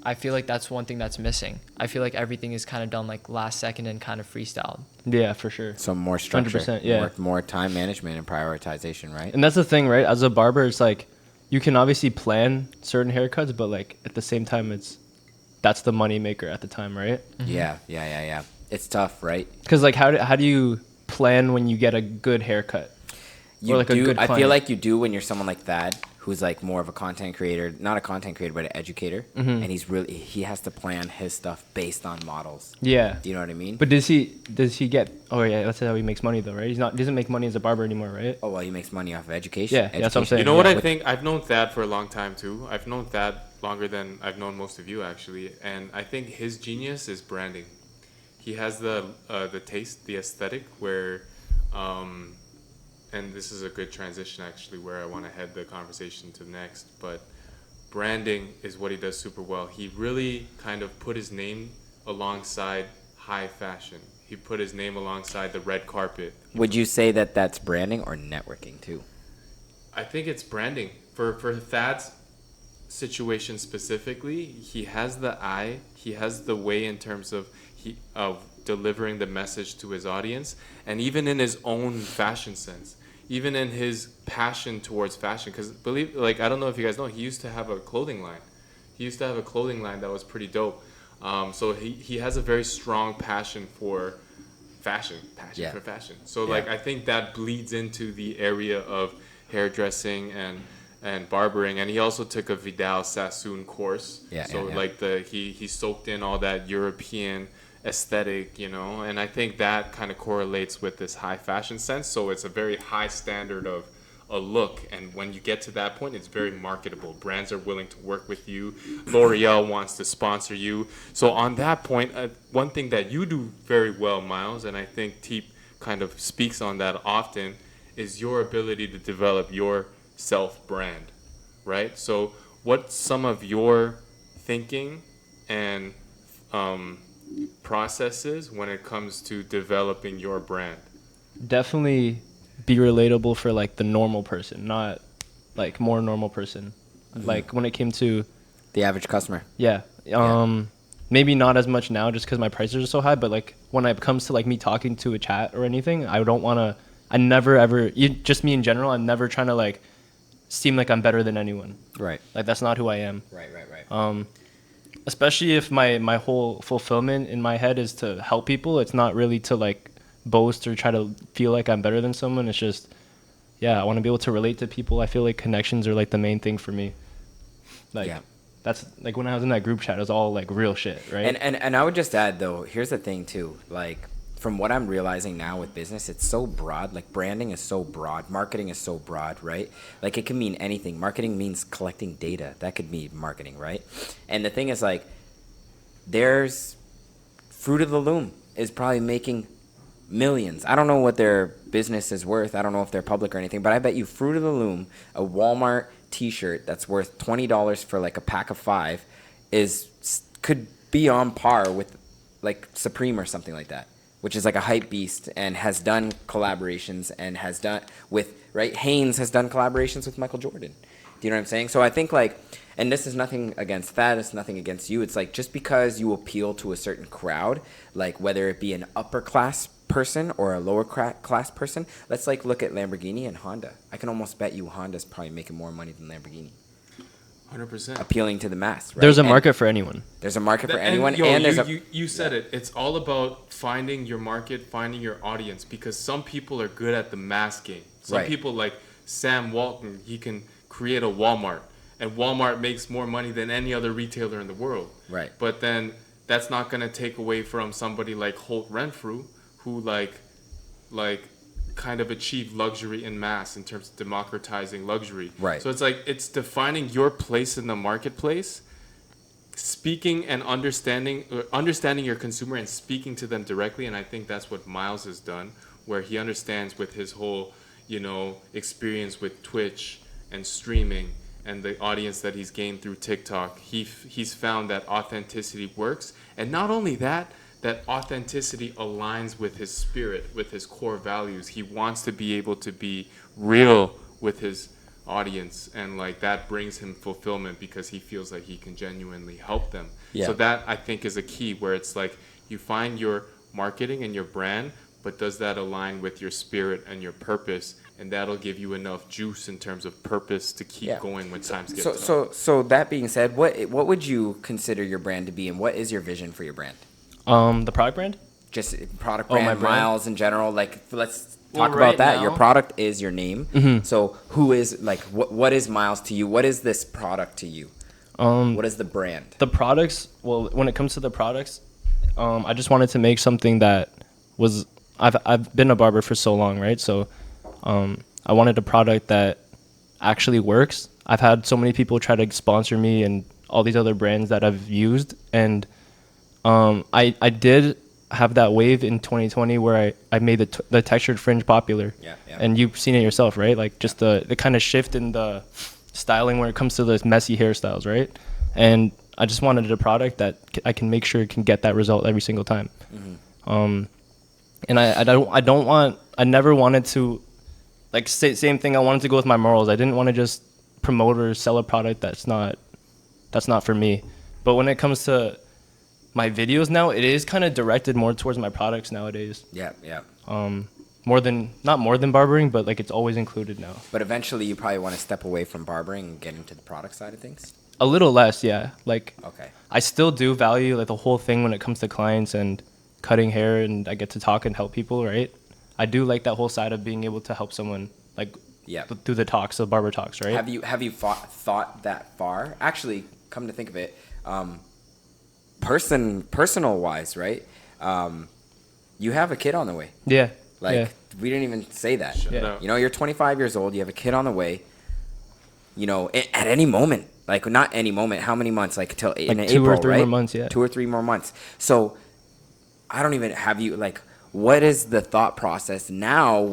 D: I feel like that's one thing that's missing. I feel like everything is kind of done like last second and kind of freestyled.
B: Yeah, for sure.
C: So more structure.
B: 100%, yeah.
C: More time management and prioritization, right?
B: And that's the thing, right? As a barber, it's like you can obviously plan certain haircuts, but like at the same time, that's the money maker at the time, right?
C: Yeah. It's tough, right?
B: Because like how do you plan when you get a good haircut?
C: You
B: Or like a
C: do.
B: good
C: I feel
B: client.
C: like you do when you're someone like Thad, who's like more of a content creator, not a content creator, but an educator, and he has to plan his stuff based on models.
B: Yeah.
C: Do you know what I mean?
B: But does he get? Oh yeah, that's how he makes money though, right? Doesn't make money as a barber anymore, right?
C: Oh well, he makes money off of education.
B: Yeah, that's what I'm saying.
A: You know what
B: Yeah.
A: I think? I've known Thad for a long time too. I've known Thad longer than I've known most of you actually, and I think his genius is branding. He has the taste, the aesthetic, where, and this is a good transition actually, where I want to head the conversation to next. But branding is what he does super well. He really kind of put his name alongside high fashion. He put his name alongside the red carpet.
C: Would you say that that's branding or networking too?
A: I think it's branding. For Thad's situation specifically, he has the eye, he has the way in terms of delivering the message to his audience, and even in his own fashion sense, even in his passion towards fashion. Because I don't know if you guys know, he used to have a clothing line. He used to have a clothing line that was pretty dope. So he has a very strong passion for fashion. For fashion. So like I think that bleeds into the area of hairdressing and barbering, and he also took a Vidal Sassoon course. Like he soaked in all that European aesthetic, and I think that kind of correlates with this high fashion sense. So it's a very high standard of a look, and when you get to that point, it's very marketable. Brands are willing to work with you. L'Oreal wants to sponsor you. So on that point, one thing that you do very well, Mylz, and I think Teep kind of speaks on that often, is your ability to develop your self-brand, right? So what's some of your thinking and processes when it comes to developing your brand?
B: Definitely be relatable for like the normal person, not like more normal person. Like when it came to
C: The average customer.
B: maybe not as much now just because my prices are so high, but like when it comes to like me talking to a chat or anything, I never ever, just me in general, I'm never trying to like seem like I'm better than anyone.
C: Right.
B: Like that's not who I am.
C: Right.
B: Especially if my whole fulfillment in my head is to help people. It's not really to like boast or try to feel like I'm better than someone. It's just, I want to be able to relate to people. I feel like connections are like the main thing for me. Like that's like when I was in that group chat, it was all like real shit, right?
C: And I would just add though, here's the thing too, like from what I'm realizing now with business, it's so broad. Like branding is so broad, marketing is so broad, right? Like it can mean anything. Marketing means collecting data. That could be marketing, right? And the thing is like, there's Fruit of the Loom is probably making millions. I don't know what their business is worth. I don't know if they're public or anything, but I bet you Fruit of the Loom, a Walmart T-shirt that's worth $20 for like a pack of 5 could be on par with like Supreme or something like that, which is like a hype beast and has done collaborations and has done with, right? Hanes has done collaborations with Michael Jordan. Do you know what I'm saying? So I think like, and this is nothing against that, it's nothing against you. It's like just because you appeal to a certain crowd, like whether it be an upper class person or a lower class person, let's like look at Lamborghini and Honda. I can almost bet you Honda's probably making more money than Lamborghini.
A: 100%.
C: Appealing to the mass, right?
B: There's a
C: And
B: market for anyone.
C: there's a market for anyone,
A: yo,
C: and there's
A: you said it. It's all about finding your market, finding your audience, because some people are good at the mass game. Some
C: Right.
A: people like Sam Walton, he can create a Walmart, and Walmart makes more money than any other retailer in the world.
C: Right.
A: But then that's not going to take away from somebody like Holt Renfrew, who like kind of achieved luxury in mass in terms of democratizing luxury.
C: Right.
A: So it's like it's defining your place in the marketplace, speaking and understanding your consumer and speaking to them directly. And I think that's what Mylz has done, where he understands with his whole, experience with Twitch and streaming and the audience that he's gained through TikTok. He's found that authenticity works. And not only that authenticity aligns with his spirit, with his core values. He wants to be able to be real with his audience, and like that brings him fulfillment because he feels like he can genuinely help them.
C: Yeah.
A: So that I think is a key, where it's like you find your marketing and your brand, but does that align with your spirit and your purpose? And that'll give you enough juice in terms of purpose to keep going when times get tough.
C: So that being said, what would you consider your brand to be, and what is your vision for your brand?
B: The product brand?
C: Just product
B: Oh, my
C: brand,
B: brand?
C: Mylz in general. Like, let's
A: Well,
C: talk
A: right
C: about that.
A: now-
C: Your product is your name. So who is like what is Mylz to you? What is this product to you? What is the brand?
B: The products, well, when it comes to the products, I just wanted to make something that was, I've been a barber for so long, right? So I wanted a product that actually works. I've had so many people try to sponsor me and all these other brands that I've used, and I did have that wave in 2020 where I made the textured fringe popular.
C: Yeah.
B: And you've seen it yourself, right? Like just the kind of shift in the styling when it comes to those messy hairstyles, right? And I just wanted a product that I can make sure it can get that result every single time. And I never wanted to, like, same thing. I wanted to go with my morals. I didn't want to just promote or sell a product that's not for me. But when it comes to my videos now, it is kind of directed more towards my products nowadays.
C: Yeah.
B: Not more than barbering, but like it's always included now.
C: But eventually, you probably want to step away from barbering and get into the product side of things.
B: A little less, yeah. Like
C: Okay.
B: I still do value like the whole thing when it comes to clients and cutting hair, and I get to talk and help people, right? I do like that whole side of being able to help someone, like through the talks, the barber talks, right?
C: Have you thought that far? Actually, come to think of it, personal wise, right? You have a kid on the way.
B: Yeah.
C: Like,
B: yeah.
C: we didn't even say that.
A: Yeah.
C: You're 25 years old. You have a kid on the way. At any moment, like not any moment. How many months? Like till in
B: Like
C: April,
B: 2 or 3
C: right?
B: more months, yeah.
C: 2 or 3 more months. So, I don't even have you like. What is the thought process now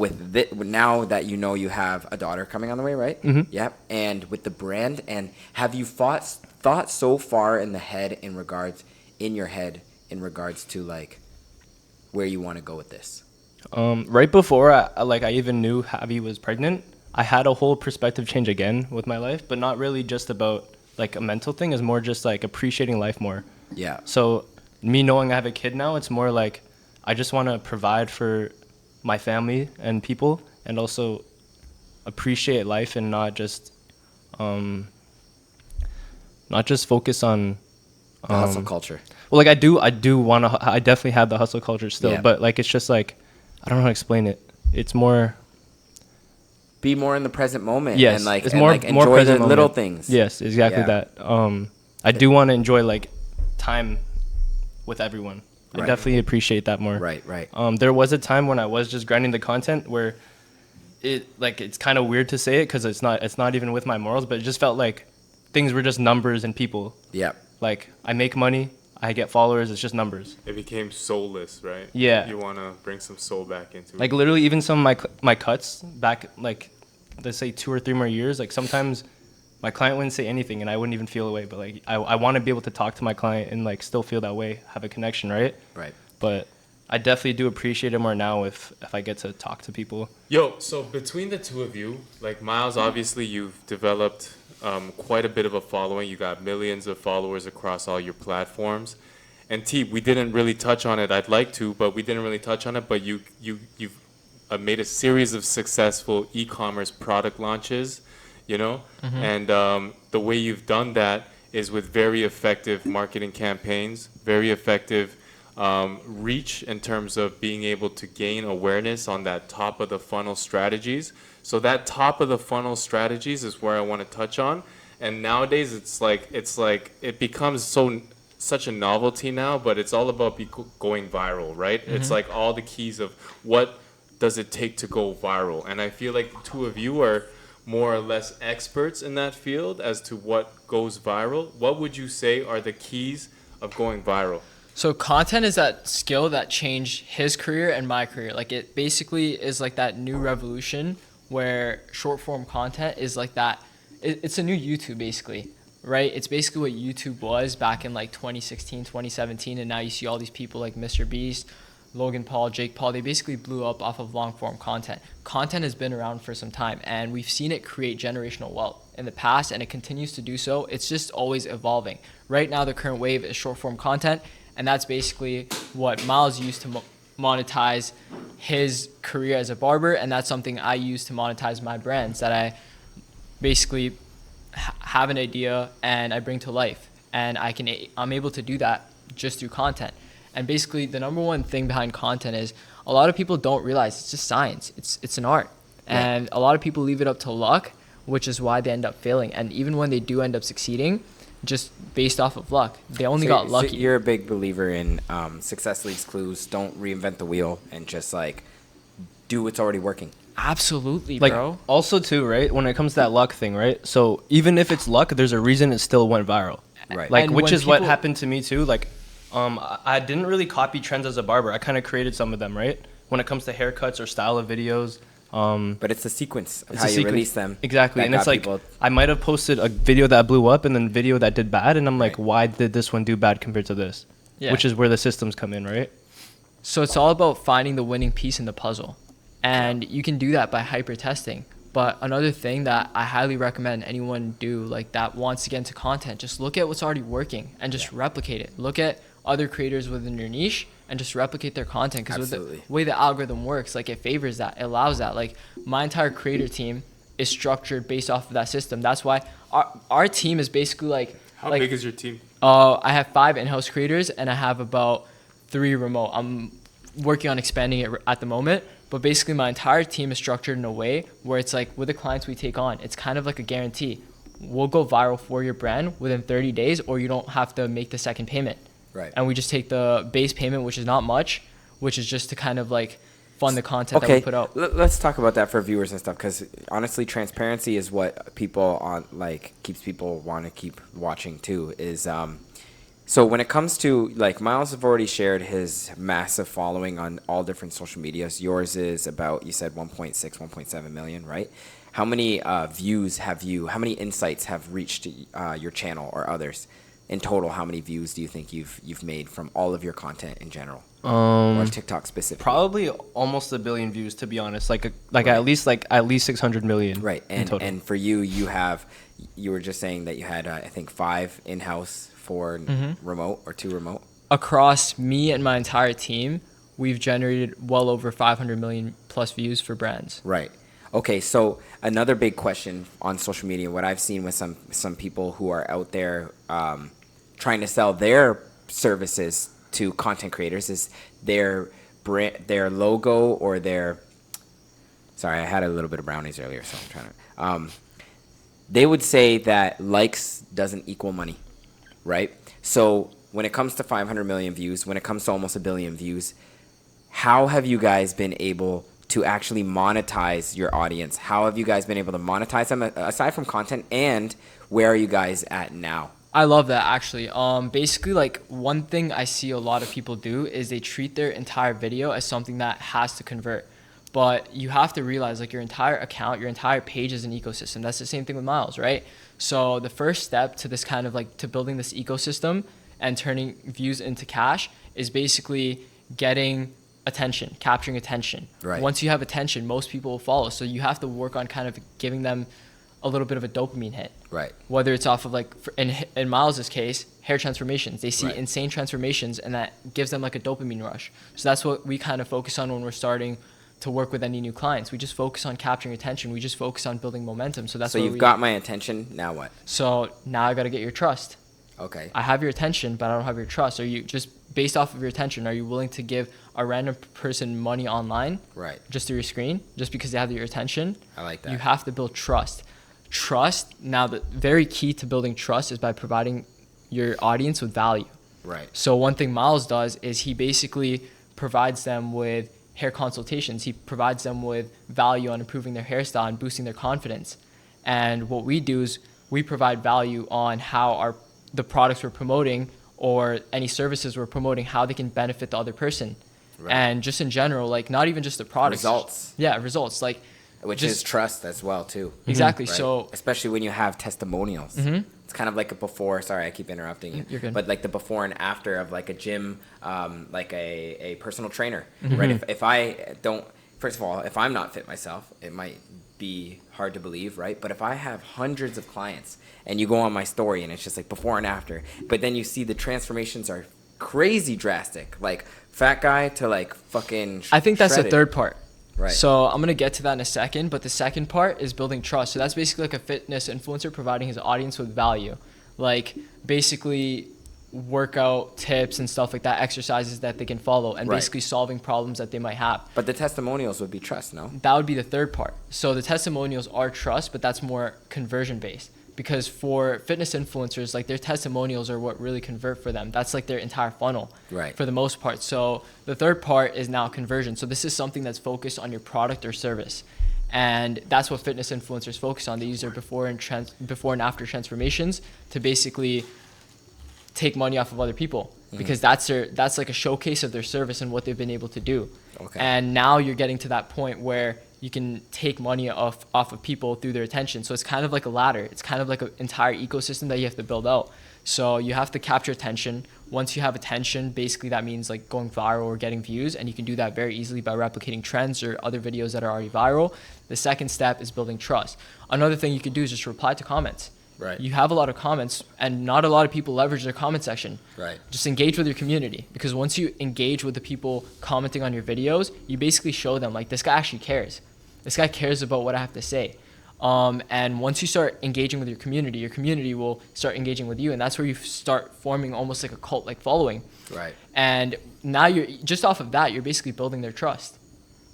C: now that you have a daughter coming on the way, right?
B: Mm-hmm.
C: Yep. And with the brand, and have you thought so far in your head in regards to like where you want to go with this?
B: Right before I even knew Javi was pregnant, I had a whole perspective change again with my life, but not really just about like a mental thing. It's more just like appreciating life more.
C: Yeah.
B: So me knowing I have a kid now, it's more like I just want to provide for my family and people, and also appreciate life and not just focus on
C: The hustle culture.
B: Well, like I do want to. I definitely have the hustle culture still,
C: Yeah.
B: but like it's just like I don't know how to explain it. It's more.
C: Be more in the present moment.
B: Yes,
C: And like,
B: it's
C: and
B: more
C: like
B: more
C: enjoy
B: present
C: the little
B: moment.
C: things.
B: Yes, exactly
C: Yeah.
B: that. I do want to enjoy like time with everyone. I
C: Right.
B: definitely appreciate that more.
C: Right.
B: There was a time when I was just grinding the content where it's kind of weird to say it because it's not even with my morals, but it just felt like things were just numbers and people.
C: Yeah.
B: Like I make money, I get followers, it's just numbers.
A: It became soulless, right?
B: Yeah.
A: You want to bring some soul back into
B: Like
A: it.
B: literally even some of my cuts back, like let's say 2 or 3 more years, like sometimes my client wouldn't say anything and I wouldn't even feel away. But like I want to be able to talk to my client and like still feel that way, have a connection, right?
C: Right.
B: But I definitely do appreciate it more now if I get to talk to people.
A: Yo, so between the two of you, like Mylz, obviously you've developed quite a bit of a following. You got millions of followers across all your platforms. And Teep, we didn't really touch on it. I'd like to, but we didn't really touch on it. But you've made a series of successful e-commerce product launches, you know? And the way you've done that is with very effective marketing campaigns, very effective reach in terms of being able to gain awareness on that top of the funnel strategies. So that top of the funnel strategies is where I want to touch on. And nowadays it's like it becomes such a novelty now, but it's all about going viral, right? It's like all the keys of what does it take to go viral. And I feel like the two of you are more or less experts in that field as to what goes viral. What would you say are the keys of going viral?
D: So content is that skill that changed his career and my career. Like it basically is like that new revolution where short form content is like that. It's a new YouTube basically, right? It's basically what YouTube was back in like 2016, 2017. And now you see all these people like Mr. Beast, Logan Paul, Jake Paul. They basically blew up off of long form content. Content has been around for some time and we've seen it create generational wealth in the past and it continues to do so. It's just always evolving. Right now, the current wave is short form content. And that's basically what Mylz used to monetize his career as a barber. And that's something I use to monetize my brands that I basically have an idea and I bring to life. And I'm able to do that just through content. And basically the number one thing behind content is a lot of people don't realize it's just science. It's an art. Yeah. And a lot of people leave it up to luck, which is why they end up failing. And even when they do end up succeeding, just based off of luck. They only got lucky.
C: So you're a big believer in success leaves clues. Don't reinvent the wheel and just like do what's already working.
D: Absolutely,
B: like,
D: bro.
B: Also too, right? When it comes to that luck thing, right? So even if it's luck, there's a reason it still went viral.
C: Right.
B: Like,
D: and
B: which is what happened to me too. Like, I didn't really copy trends as a barber. I kind of created some of them, right? When it comes to haircuts or style of videos.
C: But it's the sequence of how you release them.
B: Exactly. And it's like, I might have posted a video that blew up and then a video that did bad. And I'm like, why did this one do bad compared to this? Yeah. Which is where the systems come in, right?
D: So it's all about finding the winning piece in the puzzle. And you can do that by hyper testing. But another thing that I highly recommend anyone do like that wants to get into content, just look at what's already working and just replicate it. Look at other creators within your niche and just replicate their content, because with the way the algorithm works, like it favors that, it allows that. Like my entire creator team is structured based off of that system. That's why our team is basically like,
A: how big is your team?
D: I have 5 in-house creators and I have about 3 remote. I'm working on expanding it at the moment, but basically my entire team is structured in a way where it's like with the clients we take on, it's kind of like a guarantee. We'll go viral for your brand within 30 days or you don't have to make the second payment.
C: Right.
D: And we just take the base payment, which is not much, which is just to kind of like fund the content that we put out.
C: Let's talk about that for viewers and stuff, because honestly, transparency is what people keeps people want to keep watching too. Is so when it comes to like Mylz have already shared his massive following on all different social medias. Yours is about, you said 1.6, 1.7 million, right? How many views have you? How many insights have reached your channel or others? In total, how many views do you think you've made from all of your content in general, or TikTok specifically?
B: Probably almost 1 billion views, to be honest. At least 600 million.
C: Right, and for you were just saying that you had I think 5 in-house, 4 remote, or 2 remote.
D: Across me and my entire team, we've generated well over 500 million plus views for brands.
C: Right. Okay, so another big question on social media, what I've seen with some people who are out there trying to sell their services to content creators, is their brand, their logo, or their. Sorry, I had a little bit of brownies earlier, so I'm trying to. They would say that likes doesn't equal money, right? So when it comes to 500 million views, when it comes to almost 1 billion views, how have you guys been able to actually monetize your audience? How have you guys been able to monetize them aside from content, and where are you guys at now?
D: I love that, actually. Basically, like one thing I see a lot of people do is they treat their entire video as something that has to convert. But you have to realize like your entire account, your entire page is an ecosystem. That's the same thing with Mylz, right? So the first step to this kind of like to building this ecosystem and turning views into cash is basically getting attention, capturing attention.
C: Right.
D: Once you have attention, most people will follow. So you have to work on kind of giving them a little bit of a dopamine hit.
C: Right.
D: Whether it's off of like, in Mylz's case, hair transformations. They see
C: Right.
D: insane transformations and that gives them like a dopamine rush. So that's what we kind of focus on when we're starting to work with any new clients. We just focus on capturing attention. We just focus on building momentum. So that's
C: So
D: what
C: you've got my attention. Now what?
D: So now I got to get your trust.
C: Okay.
D: I have your attention, but I don't have your trust. Are you just based off of your attention? Are you willing to give a random person money online?
C: Right.
D: Just through your screen, just because they have your attention?
C: I like that.
D: You have to build trust. Trust. Now, the very key to building trust is by providing your audience with value.
C: Right.
D: So one thing Mylz does is he basically provides them with hair consultations. He provides them with value on improving their hairstyle and boosting their confidence. And what we do is we provide value on how the products we're promoting or any services we're promoting, how they can benefit the other person.
C: Right.
D: And just in general, like not even just the products.
C: Results.
D: Yeah, results. Like
C: Which
D: just-
C: is trust as well too.
D: Exactly.
C: Right?
D: So
C: especially when you have testimonials, it's kind of like a before. Sorry, I keep interrupting you.
D: You're good.
C: But like the before and after of like a gym, like a personal trainer, right? If I don't, first of all, if I'm not fit myself, it might be hard to believe, right? But if I have hundreds of clients and you go on my story and it's just like before and after, but then you see the transformations are crazy drastic, like fat guy to like fucking.
D: I think that's the
C: shredded.
D: third part.
C: Right.
D: So I'm gonna get to that in a second, but the second part is building trust. So that's basically like a fitness influencer providing his audience with value, like basically workout tips and stuff like that, exercises that they can follow, and
C: Right.
D: basically solving problems that they might have.
C: But the testimonials would be trust, no?
D: That would be the third part. So the testimonials are trust, but that's more conversion based. Because for fitness influencers, like their testimonials are what really convert for them. That's like their entire funnel,
C: Right.
D: for the most part. So the third part is now conversion. So this is something that's focused on your product or service, and that's what fitness influencers focus on. They use their before and after transformations to basically take money off of other people, because that's like a showcase of their service and what they've been able to do.
C: Okay.
D: And now you're getting to that point where you can take money off of people through their attention. So it's kind of like a ladder. It's kind of like an entire ecosystem that you have to build out. So you have to capture attention. Once you have attention, basically that means like going viral or getting views, and you can do that very easily by replicating trends or other videos that are already viral. The second step is building trust. Another thing you could do is just reply to comments.
C: Right.
D: You have a lot of comments, and not a lot of people leverage their comment section.
C: Right.
D: Just engage with your community, because once you engage with the people commenting on your videos, you basically show them like, this guy actually cares. This guy cares about what I have to say. And once you start engaging with your community will start engaging with you, and that's where you start forming almost like a cult-like following.
C: Right.
D: And now you're just off of that, you're basically building their trust,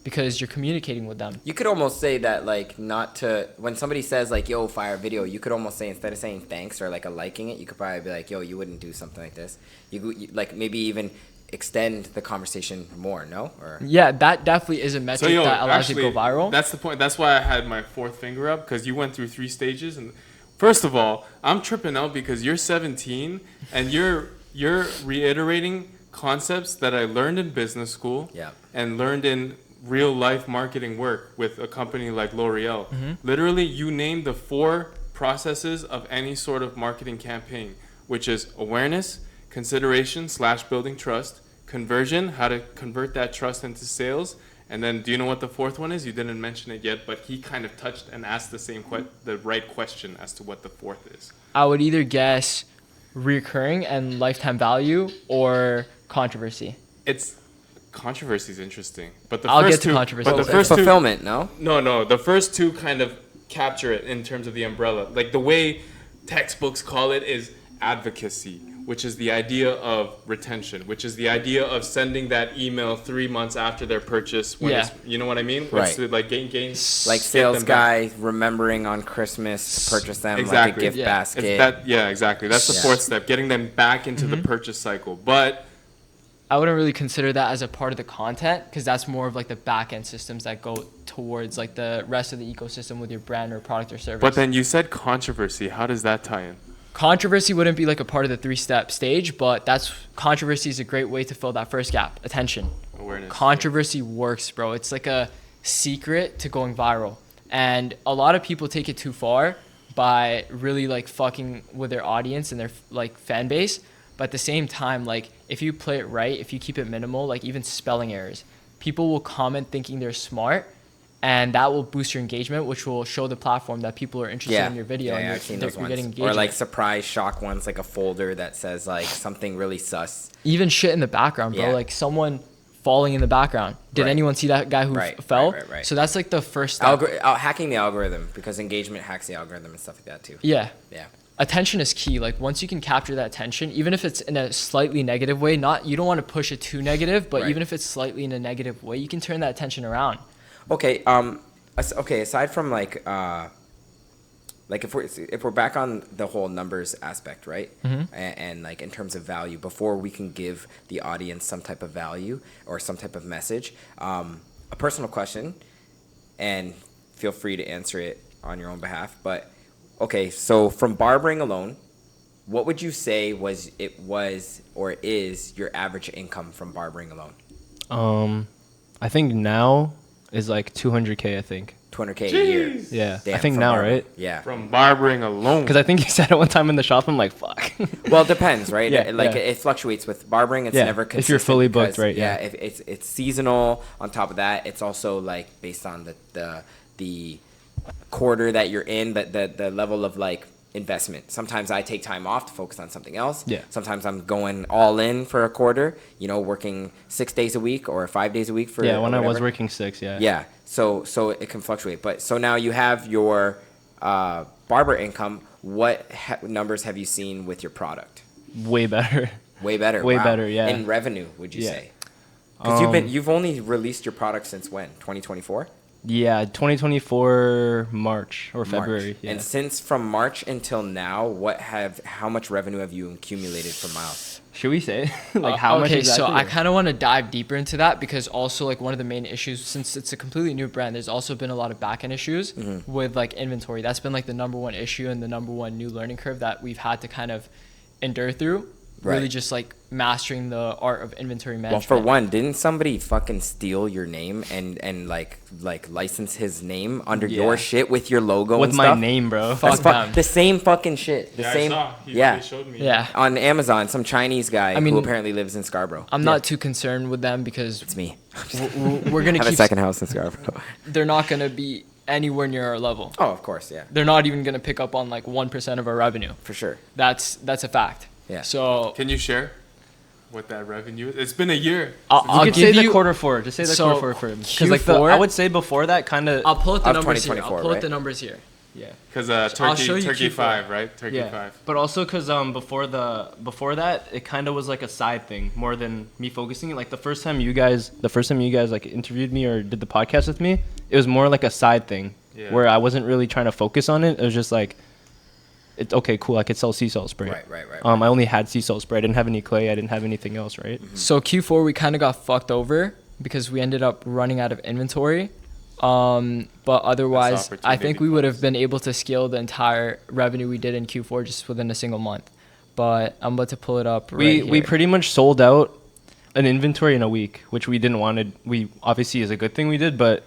D: because you're communicating with them.
C: You could almost say that, like, not to, when somebody says, like, yo, fire video, you could almost say, instead of saying thanks or, like, a liking it, you could probably be like, yo, you wouldn't do something like this. You like, maybe even extend the conversation more, no? Or
D: Yeah, that definitely is a metric that allows
A: actually,
D: you to go viral.
A: That's the point. That's why I had my fourth finger up, because you went through 3 stages. And first of all, I'm tripping out because you're 17 and you're reiterating concepts that I learned in business school
C: Yeah.
A: and learned in real life marketing work with a company like L'Oreal. Literally, you named the 4 processes of any sort of marketing campaign, which is awareness, consideration / building trust, conversion, how to convert that trust into sales, and then do you know what the 4th one is? You didn't mention it yet, but he kind of touched and asked the right question as to what the 4th is.
D: I would either guess recurring and lifetime value or controversy.
A: It's controversy is interesting, but
D: I'll
A: first
D: get to
A: two,
D: controversy.
A: But the
C: it's
A: first two,
C: fulfillment, no?
A: no, the first 2 kind of capture it in terms of the umbrella. Like the way textbooks call it is advocacy, which is the idea of retention, which is the idea of sending that email 3 months after their purchase. When
D: Yeah.
A: it's, you know what I mean?
C: Right.
A: It's to, like gain,
C: Like
A: get
C: sales
A: them back.
C: guy remembering on Christmas to purchase them like a
A: Exactly.
C: gift
D: Yeah.
C: basket.
A: Exactly. That's the
C: Yeah.
A: 4th step, getting them back into the purchase cycle. But
D: I wouldn't really consider that as a part of the content, because that's more of like the back end systems that go towards like the rest of the ecosystem with your brand or product or service.
A: then you said controversy. How does that tie in?
D: Controversy wouldn't be like a part of the 3-step stage, but controversy is a great way to fill that first gap, attention.
A: Awareness.
D: Controversy works, bro. It's like secret to going viral. And a lot of people take it too far by really like fucking with their audience and their like fan base. But at the same time, like if you play it right, if you keep it minimal, like even spelling errors, people will comment thinking they're smart, and that will boost your engagement, which will show the platform that people are interested in your video.
C: Yeah,
D: and
C: I've seen
D: you're
C: those ones.
D: getting
C: Or
D: engagement.
C: like surprise shock ones, like a folder that says like something really sus.
D: Even shit in the background, bro.
C: Yeah.
D: Like someone falling in the background. Did
C: Right.
D: anyone see that guy who fell?
C: Right.
D: So that's like the first step.
C: Hacking the algorithm, because engagement hacks the algorithm and stuff like that too.
D: Yeah.
C: Yeah.
D: Attention is key. Like once you can capture that attention, even if it's in a slightly negative way, you don't want to push it too negative, but
C: Right.
D: even if it's slightly in a negative way, you can turn that attention around.
C: Okay. Okay. Aside from like if we're back on the whole numbers aspect, right? And like in terms of value, before we can give the audience some type of value or some type of message, a personal question, and feel free to answer it on your own behalf. But okay, so from barbering alone, what would you say was or is your average income from barbering alone?
B: I think now is like 200K. I think.
C: 200K a year.
B: Yeah,
C: Damn,
B: I think
C: from
B: now,
C: barbering.
B: right?
C: Yeah.
A: From barbering alone.
B: Because I think you said it one time in the shop. I'm like, fuck.
C: Well, it depends, right?
B: Yeah,
C: Like
B: yeah.
C: It fluctuates with barbering. It's
B: Yeah,
C: never
B: if
C: consistent.
B: you're fully booked,
C: because,
B: right, yeah.
C: If it's seasonal. On top of that, it's also like based on the quarter that you're in, the level of like investment. Sometimes I take time off to focus on something else.
B: Yeah.
C: Sometimes I'm going all in for a quarter. Working 6 days a week or 5 days a week for
B: Yeah, when I was
C: whatever.
B: working 6, yeah.
C: Yeah. So it can fluctuate. But so now you have your barber income. What numbers have you seen with your product?
B: Way better.
C: Way better.
B: Way
C: wow.
B: better, yeah.
C: In revenue, would you
B: Yeah.
C: say? Because you've only released your product since when? 2024?
B: Yeah, 2024 March or February.
C: March.
B: Yeah.
C: And since from March until now, how much revenue have you accumulated from Mylz?
B: Should we say like how much
D: Okay,
B: exactly?
D: so I kind of want to dive deeper into that, because also like one of the main issues, since it's a completely new brand, there's also been a lot of back-end issues with like inventory. That's been like the number one issue and the number one new learning curve that we've had to kind of endure through. Really
C: Right.
D: just like mastering the art of inventory
C: Well,
D: management.
C: for one, didn't somebody fucking steal your name and like license his name under your
B: Yeah.
C: shit with your logo
B: with
C: and
B: my
C: stuff?
B: name, bro.
D: Fuck
C: That's
D: them.
C: the same fucking shit. The
A: Yeah,
C: same.
A: I saw. He
C: Yeah.
A: showed me.
D: Yeah.
C: On Amazon, some Chinese guy
D: I mean-
C: who apparently lives in Scarborough.
D: I'm not too concerned with them because
C: It's me.
D: we're going
C: I
D: to
C: have a
D: keep,
C: second house in Scarborough.
D: they're not going to be anywhere near our level.
C: Oh, of course, yeah,
D: They're not even going to pick up on like 1% of our revenue.
C: for sure.
D: That's a fact.
C: Yeah.
D: So
A: Can you share what that revenue is? It's been a year.
D: I'll
B: you could
D: give
B: say
D: you
B: the quarter four. Just say the
D: so
B: quarter four for him. Because like
D: Q4
B: I would say before that, kind of.
D: I'll pull up the
C: Of
D: numbers here. I'll
C: 2024,
D: pull up
C: right?
D: the numbers here.
B: Yeah.
A: Because
D: I'll show you
A: Turkey
D: Q4.
A: 5, right? Turkey
B: Yeah.
A: 5.
B: But also because before that, it kind of was like a side thing more than me focusing. Like the first time you guys like interviewed me or did the podcast with me, it was more like a side thing
A: Yeah.
B: where I wasn't really trying to focus on it. It was just like, it's okay, cool. I could sell sea salt spray.
C: Right.
B: I only had sea salt spray. I didn't have any clay. I didn't have anything else, right?
D: So Q4 we kind of got fucked over because we ended up running out of inventory. But otherwise, I
A: opportunity
D: think we would have been able to scale the entire revenue we did in Q4 just within a single month. But I'm about to pull it up.
B: We
D: Right here.
B: pretty much sold out an inventory in a week, which we didn't want to. We obviously is a good thing we did, but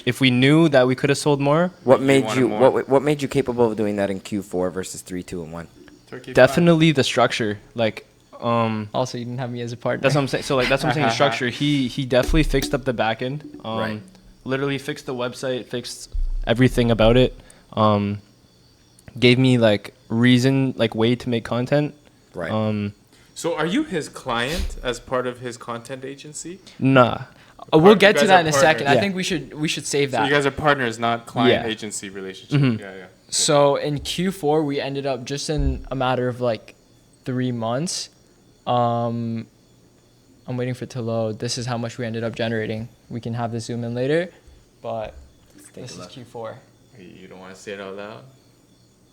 B: if we knew that we could have sold more,
C: What
A: You
C: made
A: wanted
C: you
A: more.
C: what made you capable of doing that in Q4 versus 3, 2, and 1?
A: Turkey 5.
B: definitely the structure. Like,
D: Also, you didn't have me as a partner.
B: that's what I'm saying. So like that's what I'm saying. Structure. He definitely fixed up the back end.
C: Right.
B: Literally fixed the website, fixed everything about it. Gave me like reason, like way to make content.
C: Right.
A: So are you his client as part of his content agency?
B: Nah.
D: We'll
A: You
D: get to
A: guys
D: that
A: are
D: in a
A: partners.
D: second. I
B: Yeah.
D: think we should save
A: So
D: that.
A: you guys are partners, not client
B: Yeah.
A: agency relationship.
B: Mhm.
A: Yeah.
D: So in Q4, we ended up just in a matter of like 3 months. I'm waiting for it to load. This is how much we ended up generating. We can have the zoom in later, but
C: Let's take
D: this
C: a
D: is
C: look.
D: Q4.
A: You don't want to say it out loud?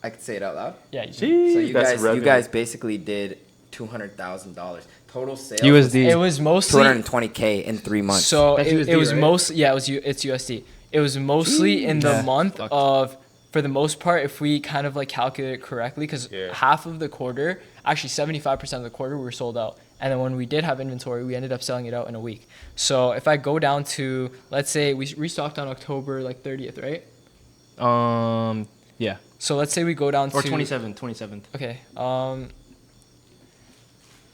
C: I could say it out loud.
D: Yeah, you can.
C: So you
A: That's
C: guys,
A: revenue.
C: basically did $200,000 total sales.
B: USD.
D: It was mostly
C: 220K in 3 months.
D: so
B: That's
D: it
B: USD,
D: was
B: right?
D: mostly it's USD. It was mostly in the
B: Yeah.
D: month
B: Fucked.
D: of, for the most part, if we kind of like calculate it correctly, because
A: Yeah.
D: half of the quarter, actually 75% of the quarter, we were sold out, And then when we did have inventory, we ended up selling it out in a week. So if I go down to, let's say we restocked on October like 30th, right?
B: Yeah.
D: So let's say we go down
B: Or
D: to
B: 27th.
D: Okay.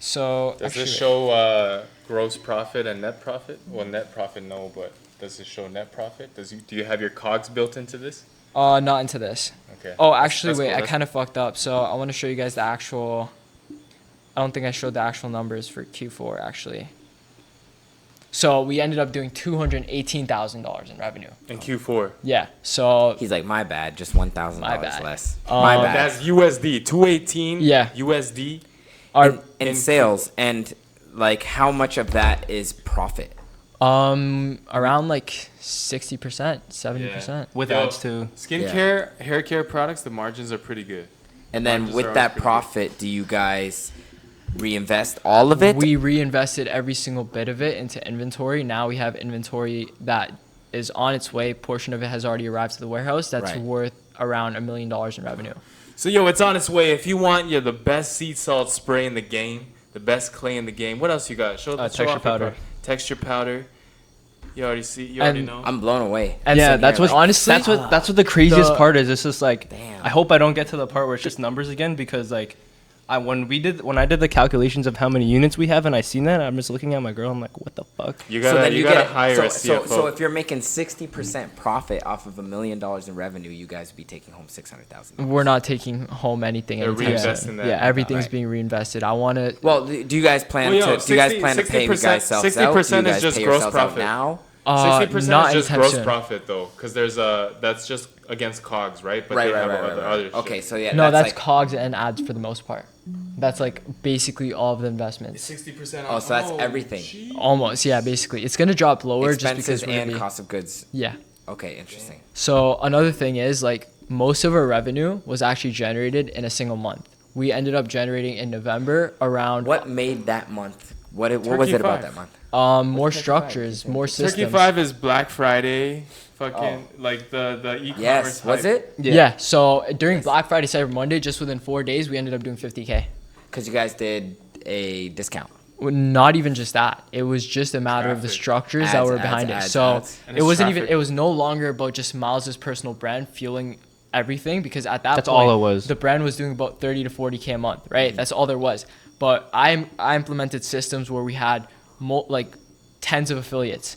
D: So
A: Does
D: actually,
A: this show gross profit and net profit? Well, net profit, no, but does it show net profit? Do you have your COGS built into this?
D: not into this.
A: Okay.
D: Oh, actually,
A: That's
D: wait.
A: cool.
D: I
A: That's-
D: kind of fucked up. So I want to show you guys the actual. I don't think I showed the actual numbers for Q4 actually. So we ended up doing $218,000 in revenue.
A: in Q4.
D: Yeah. So
C: He's like, my bad, just $1,000
D: My bad.
C: less. My bad.
A: That's USD. 218.
D: Yeah.
A: USD.
D: our
C: in sales, and like how much of that is profit?
D: around like 60%, 70%.
B: With
A: Yo,
B: ads too.
A: Skincare, hair care products, the margins are pretty good.
C: And then
A: Margins are
C: with that
A: pretty good.
C: profit, do you guys reinvest all of it?
D: We reinvested every single bit of it into inventory. Now we have inventory that is on its way. Portion of it has already arrived to the warehouse. That's
C: Right.
D: worth around $1 million in revenue.
A: So, yo, it's on its way. If you want, the best sea salt spray in the game, the best clay in the game. What else you got? Show
B: Texture
A: off your
B: powder.
A: product. Texture powder. You already
D: And-
A: know.
C: I'm blown away.
D: And
B: Yeah,
D: so,
B: that's what
D: honestly,
B: that's what the craziest
D: the-
B: part is. It's just like
C: Damn.
B: I hope I don't get to the part where it's just numbers again, because like when I did the calculations of how many units we have and I seen that, I'm just looking at my girl, I'm like, what the fuck?
A: You gotta hire a CFO.
C: So if you're making 60% profit off of $1 million in revenue, you guys would be taking home $600,000.
D: we're not taking home anything.
A: They're
D: anytime soon.
A: reinvesting that.
D: Yeah, everything's
C: Right.
D: being reinvested. I want to.
C: Well, do you guys plan
A: Well, yo,
C: to? Do you guys
A: 60
C: plan to pay you guys
A: 60%
C: selves out? Do you
A: 60% is
C: guys
A: just
C: pay
A: gross
C: yourselves out
A: profit.
C: now?
A: 60%
D: not
A: is just
D: anytime
A: gross
D: soon.
A: profit though, because that's just against COGS, right? But
C: Right,
A: they
C: right,
A: have
C: right,
A: other,
C: right,
A: other
C: right.
A: shit.
C: Okay, so yeah,
D: No, that's
C: like,
D: cogs and ads for the most part. That's like basically all of the investments.
A: 60%.
C: Oh, so that's everything.
D: Almost, yeah, basically. It's gonna drop lower just
C: expenses
D: because we're gonna
C: and
D: be,
C: cost of goods.
D: yeah.
C: Okay, interesting.
D: So another thing is like most of our revenue was actually generated in a single month. We ended up generating in November around
C: What made that month? What was
A: Turkey
C: it about
A: 5.
C: that month?
D: more
C: Turkey 5?
D: structures, more systems.
A: Turkey 5 is Black Friday, fucking like the e-commerce.
C: Yes, was
A: hype.
C: it?
D: Yeah. So during Black Friday, Cyber Monday, just within 4 days, we ended up doing 50K.
C: Because you guys did a discount.
D: Well, not even just that. It was just a matter of the
A: Traffic.
D: structures that
C: Ads,
D: were
C: ads,
D: behind it.
C: ads,
D: So
C: ads.
A: And
D: it
A: it's
D: wasn't
A: traffic.
D: even. It was no longer about just Mylz's personal brand fueling everything, because at that
B: That's
D: point,
B: all it was.
D: the brand was doing about 30 to 40K a month, right? That's all there was. But I implemented systems where we had like tens of affiliates,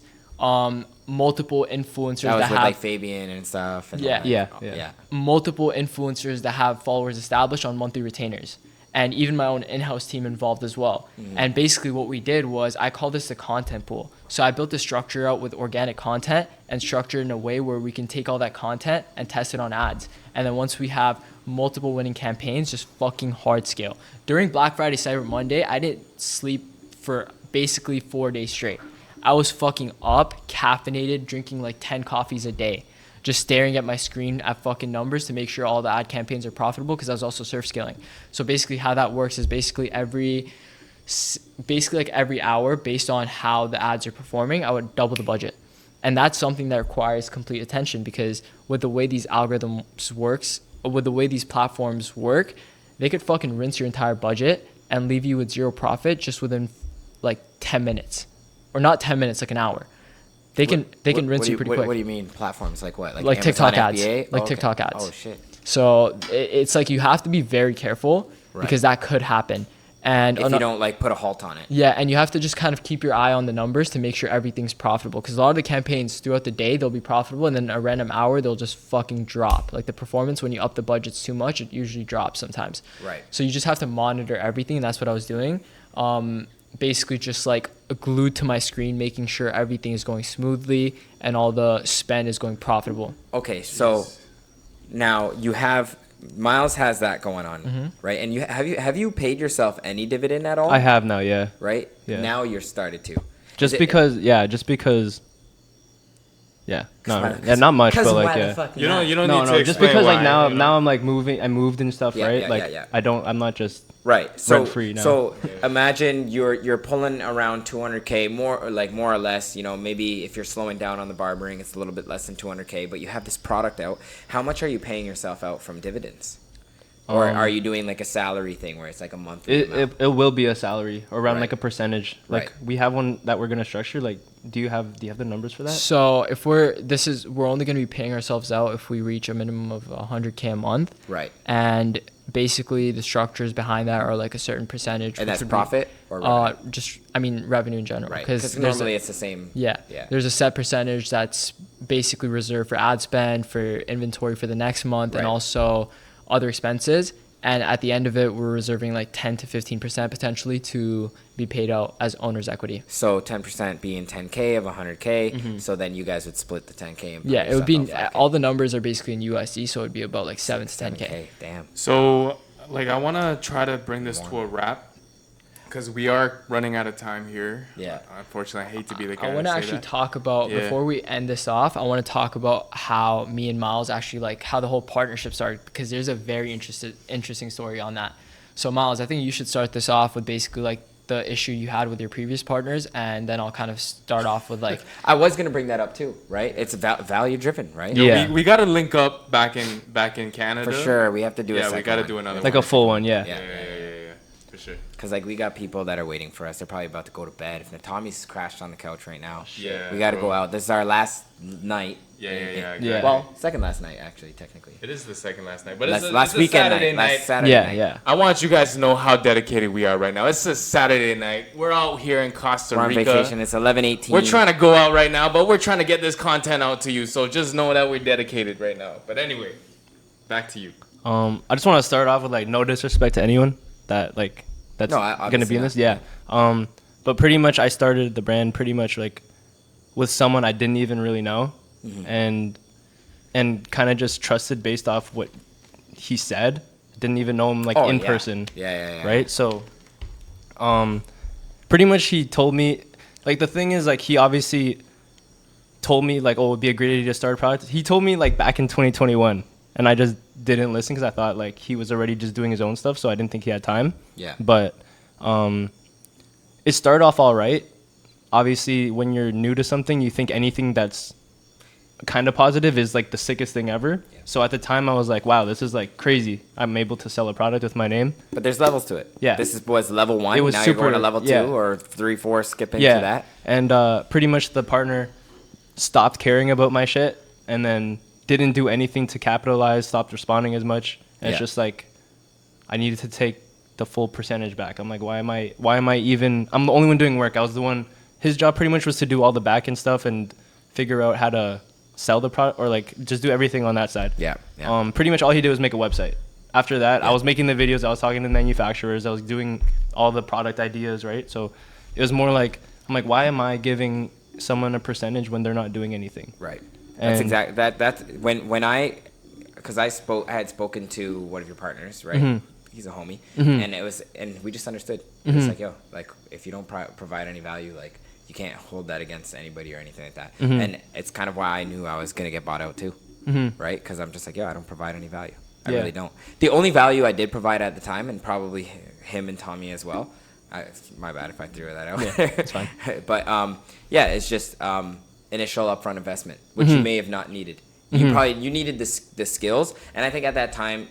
D: multiple influencers
C: That was
D: that
C: with
D: have
C: like Fabian and stuff. And
D: Yeah.
C: all that.
B: Yeah,
C: Oh,
B: yeah.
D: multiple influencers that have followers established on monthly retainers, and even my own in-house team involved as well. And basically what we did was, I call this the content pool. So I built a structure out with organic content and structured in a way where we can take all that content and test it on ads. And then once we have multiple winning campaigns, just fucking hard scale. During Black Friday, Cyber Monday, I didn't sleep for basically 4 days straight. I was fucking up, caffeinated, drinking like 10 coffees a day, just staring at my screen at fucking numbers to make sure all the ad campaigns are profitable, because I was also surf scaling. So basically how that works is basically like every hour, based on how the ads are performing, I would double the budget. And that's something that requires complete attention, because with the way these algorithms works, or with the way these platforms work, they could fucking rinse your entire budget and leave you with zero profit just within like 10 minutes. Or not 10 minutes, like an hour. They can rinse you pretty quick.
C: What do you mean platforms? Like what?
D: Like
C: Amazon
D: TikTok ads.
C: FBA?
D: Like
C: Oh, okay.
D: TikTok ads.
C: Oh shit.
D: So it's like you have to be very careful,
C: Right.
D: because that could happen. And
C: If you don't like put a halt on it.
D: yeah, and you have to just kind of keep your eye on the numbers to make sure everything's profitable. Because a lot of the campaigns throughout the day, they'll be profitable, and then a random hour, they'll just fucking drop. Like the performance, when you up the budgets too much, it usually drops sometimes.
C: Right.
D: So you just have to monitor everything, and that's what I was doing. Basically just like glued to my screen, making sure everything is going smoothly and all the spend is going profitable.
C: Okay, so now you have Mylz has that going on,
D: Mm-hmm.
C: right? And have you paid yourself any dividend at all?
B: I have now, yeah.
C: Right?
B: Yeah.
C: Now you're started to.
B: Just
C: Is it-
B: because, yeah, not much, but like, yeah.
A: You don't
B: No,
A: need to
B: no, just
A: explain
B: because like
A: why,
B: now,
A: you know?
B: now I'm like I moved and stuff,
C: Yeah,
B: right?
C: yeah,
B: like
C: yeah, yeah.
B: I'm not just
C: Right. So
B: Rent-free now.
C: so imagine you're pulling around 200K more or less, maybe if you're slowing down on the barbering, it's a little bit less than 200K, but you have this product out. How much are you paying yourself out from dividends? Or are you doing like a salary thing where it's like a monthly amount?
B: It will be a salary around
C: Right.
B: like a percentage. Like
C: Right.
B: we have one that we're gonna structure. Like, do you have the numbers for that?
D: So if we're only going to be paying ourselves out if we reach a minimum of 100K a month.
C: Right.
D: And basically the structures behind that are like a certain percentage.
C: And
D: which
C: that's
D: would be,
C: profit or revenue?
D: just I mean revenue in general.
C: Right.
D: Because
C: Because normally it's the same.
D: yeah,
C: Yeah.
D: there's a set percentage that's basically reserved for ad spend, for inventory for the next month,
C: Right.
D: and also other expenses. And at the end of it, we're reserving like 10 to 15% potentially to be paid out as owner's equity.
C: So 10% being 10K of 100K. So then you guys would split the 10K. And put
D: Yeah, it would be
C: yourself out 5K.
D: all the numbers are basically in USD, so it'd be about like 7 to 10K.
C: Damn.
A: So, like, I want to try to bring this to a wrap because we are running out of time here.
C: Yeah.
A: Unfortunately, I hate to be the guy
D: I want to
A: say
D: actually
A: that.
D: talk about
A: Yeah.
D: before we end this off. I want to talk about how me and Mylz actually like how the whole partnership started because there's a very interesting story on that. So Mylz, I think you should start this off with basically like the issue you had with your previous partners, and then I'll kind of start off with like
C: I was gonna bring that up too, right? It's value driven, right?
B: Yeah.
A: We got to link up back in Canada.
C: For sure, we have to do.
A: Yeah, we got to do another
B: Like
A: one.
B: a full one, yeah.
C: Yeah.
A: For sure.
C: Because like we got people that are waiting for us. They're probably about to go to bed. If Tommy's crashed on the couch right now,
A: Yeah,
C: we got to
A: bro.
C: go out. This is our last night.
A: Yeah.
B: Yeah.
C: Well, second last night actually, technically.
A: It is the second last night, but
C: Last
A: it's a
C: weekend
A: Saturday
C: night.
A: night.
C: Last Saturday
B: Yeah,
C: night.
B: yeah.
A: I want you guys to know how dedicated we are right now. It's a Saturday night. We're out here in Costa
C: We're on
A: Rica.
C: vacation. It's 11:18.
A: We're trying to go out right now, but we're trying to get this content out to you. So just know that we're dedicated right now. But anyway, back to you.
B: I just want to start off with like no disrespect to anyone that like that's
C: No,
B: gonna be in
C: obviously
B: this. Yeah. But pretty much I started the brand pretty much like with someone I didn't even really know, and kind of just trusted based off what he said. Didn't even know him like in
C: yeah.
B: person.
C: Yeah.
B: Right. So, pretty much he told me like the thing is like he obviously told me like oh it would be a great idea to start a product. He told me like back in 2021. And I just didn't listen because I thought like he was already just doing his own stuff, so I didn't think he had time.
C: Yeah.
B: But it started off all right. Obviously, when you're new to something, you think anything that's kind of positive is like the sickest thing ever.
C: Yeah.
B: So at the time, I was like, wow, this is like crazy. I'm able to sell a product with my name.
C: But there's levels to it.
B: Yeah.
C: Was level 1.
B: It was
C: now
B: super-
C: you're going to level 2
B: yeah.
C: or 3, 4, skip into
B: Yeah.
C: that.
B: And pretty much the partner stopped caring about my shit and then didn't do anything to capitalize, stopped responding as much. And it's
C: Yeah.
B: just like I needed to take the full percentage back. I'm like, why am I even I'm the only one doing work. I was the one his job pretty much was to do all the back end stuff and figure out how to sell the product or like just do everything on that side.
C: Yeah. Yeah.
B: Pretty much all he did was make a website. After that,
C: Yeah.
B: I was making the videos, I was talking to manufacturers, I was doing all the product ideas, right? So it was more like I'm like, why am I giving someone a percentage when they're not doing anything?
C: Right. That's
B: And-
C: exactly that's when I because I had spoken to one of your partners, right?
B: Mm-hmm.
C: He's a homie, and we just understood.
B: Mm-hmm.
C: It's like, yo, like if you don't provide any value, like you can't hold that against anybody or anything like that.
B: Mm-hmm.
C: And it's kind of why I knew I was gonna get bought out too, right? Because I'm just like, yo, I don't provide any value. I
B: Yeah.
C: really don't. The only value I did provide at the time, and probably him and Tommy as well. My bad if I threw that out.
B: Yeah, it's fine.
C: But yeah, it's just initial upfront investment, which you may have not needed. You needed the skills, and I think at that time,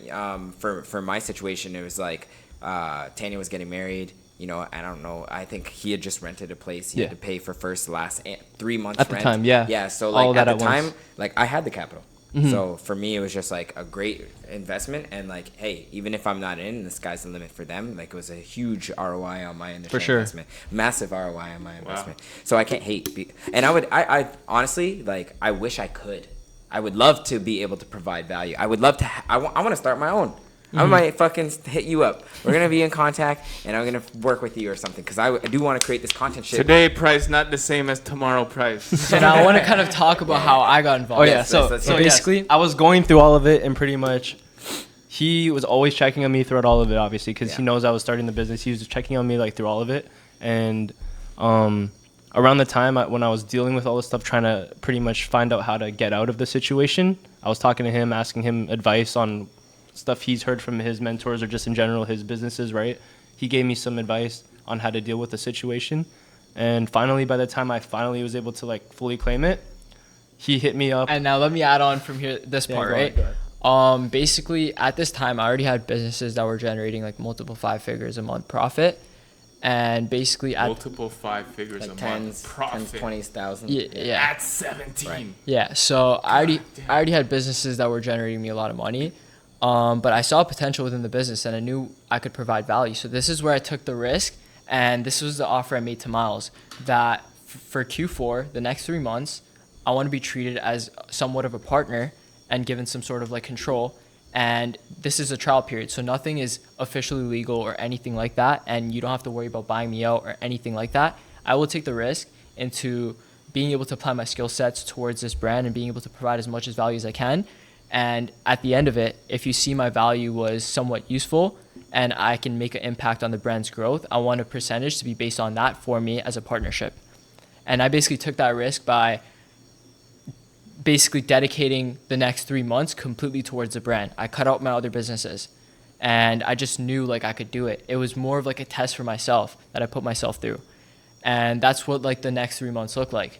C: for my situation, it was like Tanya was getting married. You know, I don't know. I think he had just rented a place. He had
B: Yeah.
C: to pay for last 3 months
B: At the
C: rent.
B: time, yeah.
C: Yeah. So
B: All
C: like
B: that
C: at the
B: at
C: time,
B: once.
C: like I had the capital. So for me, it was just like a great investment, and like, hey, even if I'm not in, the sky's the limit for them. Like it was a huge ROI on my initial
B: sure.
C: investment, massive ROI on my investment. So I can't hate. And I honestly like. I wish I could. I would love to be able to provide value. I would love to. I want to start my own. I might fucking hit you up. We're gonna be in contact, and I'm gonna work with you or something because I do want to create this content shit.
A: Today price not the same as tomorrow price.
D: So now I want to kind of talk about how I got involved.
B: Oh yeah,
C: Yes,
B: so
C: let's
B: so
C: hear it.
B: basically, I was going through all of it, and pretty much, he was always checking on me throughout all of it, obviously, because he
C: Yeah.
B: knows I was starting the business. He was checking on me like through all of it, and around the time when I was dealing with all this stuff, trying to pretty much find out how to get out of the situation, I was talking to him, asking him advice on stuff he's heard from his mentors or just in general his businesses, right? He gave me some advice on how to deal with the situation. And finally, by the time I finally was able to like fully claim it, he hit me up.
D: And now let me add on from here this
B: Yeah,
D: part,
B: go ahead,
D: right?
B: go ahead.
D: Basically, at this time, I already had businesses that were generating like multiple 5 figures a month profit, and basically at
A: Multiple 5 figures
C: Like
A: a
C: tens,
A: month profit.
C: 20,000.
D: yeah.
A: At 17.
C: Right.
D: Yeah, so I already had businesses that were generating me a lot of money, but I saw potential within the business and I knew I could provide value. So this is where I took the risk, and this was the offer I made to Mylz that for Q4, the next 3 months, I want to be treated as somewhat of a partner and given some sort of like control. And this is a trial period, so nothing is officially legal or anything like that, and you don't have to worry about buying me out or anything like that. I will take the risk into being able to apply my skill sets towards this brand and being able to provide as much as value as I can. And at the end of it, if you see my value was somewhat useful and I can make an impact on the brand's growth, I want a percentage to be based on that for me as a partnership. And I basically took that risk by basically dedicating the next 3 months completely towards the brand. I cut out my other businesses and I just knew like I could do it. It was more of like a test for myself that I put myself through. And that's what like the next 3 months looked like.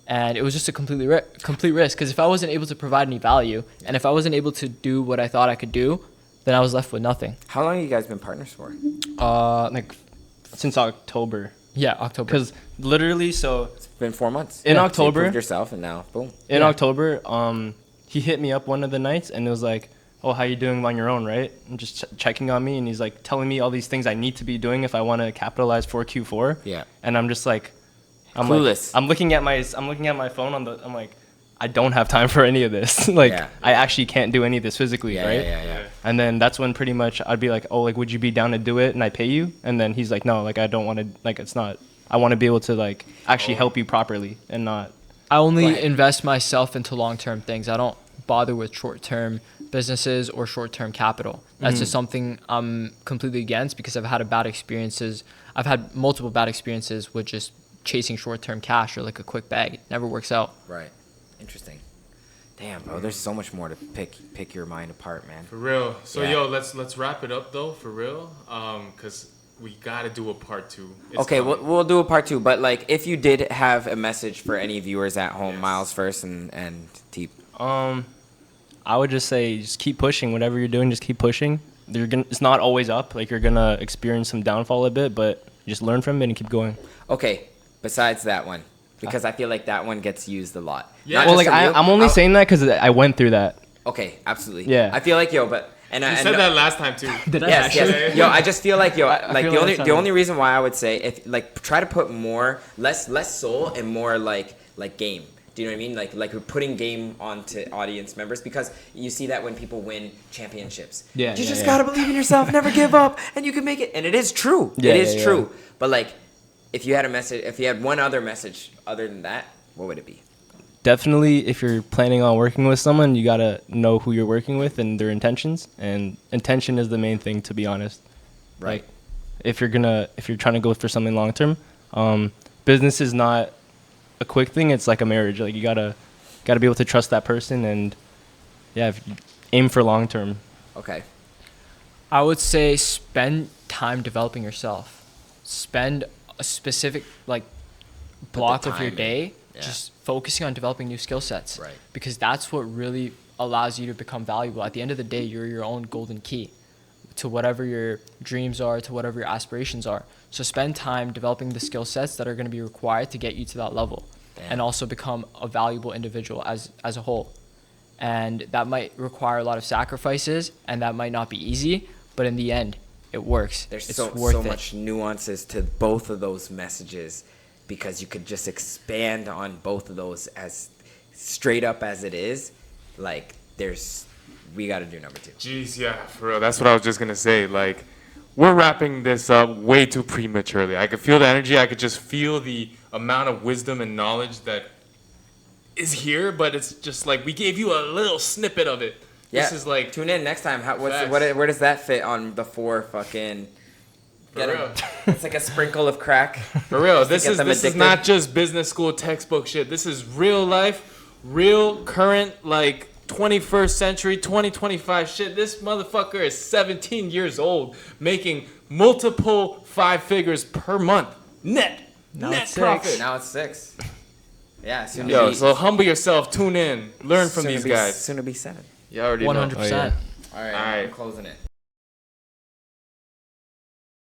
D: And it was just a complete risk, because if I wasn't able to provide any value and if I wasn't able to do what I thought I could do, then I was left with nothing.
C: How long have you guys been partners for?
B: Like since October.
D: Yeah, October.
B: Because literally, so
C: It's been 4 months.
B: In
C: So you
B: October-
C: proved yourself, and now boom.
B: in
D: Yeah.
B: October, he hit me up one of the nights and it was like, "Oh, how you doing on your own, right?" And just checking on me, and he's like telling me all these things I need to be doing if I want to capitalize for Q4.
C: Yeah.
B: And I'm just like,
C: Clueless.
B: I'm looking at my phone I'm like, I don't have time for any of this. Like,
C: Yeah.
B: I actually can't do any of this physically,
C: Yeah,
B: right?
C: yeah.
B: And then that's when pretty much I'd be like, "Oh, like, would you be down to do it and I pay you?" And then he's like, "No, like, I don't want to, like, it's not, I want to be able to, like, actually help you properly and not."
D: I only
C: Right.
D: invest myself into long-term things. I don't bother with short-term businesses or short-term capital. That's just something I'm completely against, because I've had multiple bad experiences with just chasing short-term cash or like a quick bag. It never works out.
C: Right. Interesting. Damn, bro. There's so much more to pick your mind apart, man.
A: For real. So
C: Yeah.
A: yo, let's wrap it up though, for real. Cause we gotta do a part 2. It's
C: Okay,
A: coming.
C: we'll do a part 2. But like, if you did have a message for any viewers at home,
A: Yes.
C: Mylz first and Teep.
B: I would just say, just keep pushing. Whatever you're doing, just keep pushing. It's not always up. Like, you're gonna experience some downfall a bit, but just learn from it and keep going.
C: Okay, besides that one, because I feel like that one gets used a lot.
A: Yeah.
C: Not
B: Well,
C: just
B: like,
C: from you.
B: I'm only
C: I'll-
B: saying that because I went through that.
C: Okay, absolutely.
B: Yeah.
C: I feel like and
A: You
C: I
A: said that last time too.
D: Did I
C: Yes,
D: actually?
C: yes. Yo, I just feel like like
B: feel
C: the
B: like
C: only
B: that's
C: the
B: how-
C: only reason why I would say, if like, try to put less soul and more like game. Do you know what I mean? Like we're putting game onto audience members, because you see that when people win championships.
B: Yeah,
C: You
B: yeah,
C: just
B: yeah.
C: gotta believe in yourself, never give up, and you can make it. And it is true.
B: Yeah,
C: it is
B: yeah,
C: true.
B: yeah.
C: But like, if you had one other message other than that, what would it be?
B: Definitely, if you're planning on working with someone, you gotta know who you're working with and their intentions. And intention is the main thing, to be honest.
C: Right.
B: Like, if you're trying to go for something long term, business is not a quick thing. It's like a marriage. Like, you gotta be able to trust that person, and yeah, if you aim for long term.
C: Okay.
D: I would say spend time developing yourself. Spend a specific like block of your
C: time in.
D: day
C: Yeah.
D: just focusing on developing new skill sets.
C: Right.
D: Because that's what really allows you to become valuable. At the end of the day, you're your own golden key to whatever your dreams are, to whatever your aspirations are. So spend time developing the skill sets that are going to be required to get you to that level.
C: Damn.
D: And also become a valuable individual as a whole. And that might require a lot of sacrifices, and that might not be easy, but in the end, it works.
C: There's
D: it's
C: so
D: worth it.
C: much nuances to both of those messages, because you could just expand on both of those as straight up as it is. Like, we got to do number 2.
A: Jeez, yeah, for real. That's what I was just gonna say. Like, we're wrapping this up way too prematurely. I could feel the energy. I could just feel the amount of wisdom and knowledge that is here. But it's just like, we gave you a little snippet of it.
C: Yeah.
A: This is like,
C: Tune in next time.
A: Facts.
C: Where does that fit on the 4 fucking?
A: For real.
C: It's like a sprinkle of crack.
A: For real,
C: Just to
A: this
C: get
A: is
C: them
A: this is
C: addicted.
A: not just business school textbook shit. This is real life, real current, like 21st century, 2025 shit. This motherfucker is 17 years old, making multiple 5 figures per month net
D: Now
A: net
D: it's 6.
A: profit.
C: Now it's 6. Yeah, soon to
A: Yo,
C: be.
A: so humble yourself, tune in, learn from
C: soon to
A: these
C: be-
A: guys.
C: Soon to be 7.
E: You already know.
D: 100%.
C: All right,
E: All right.
C: I'm closing it.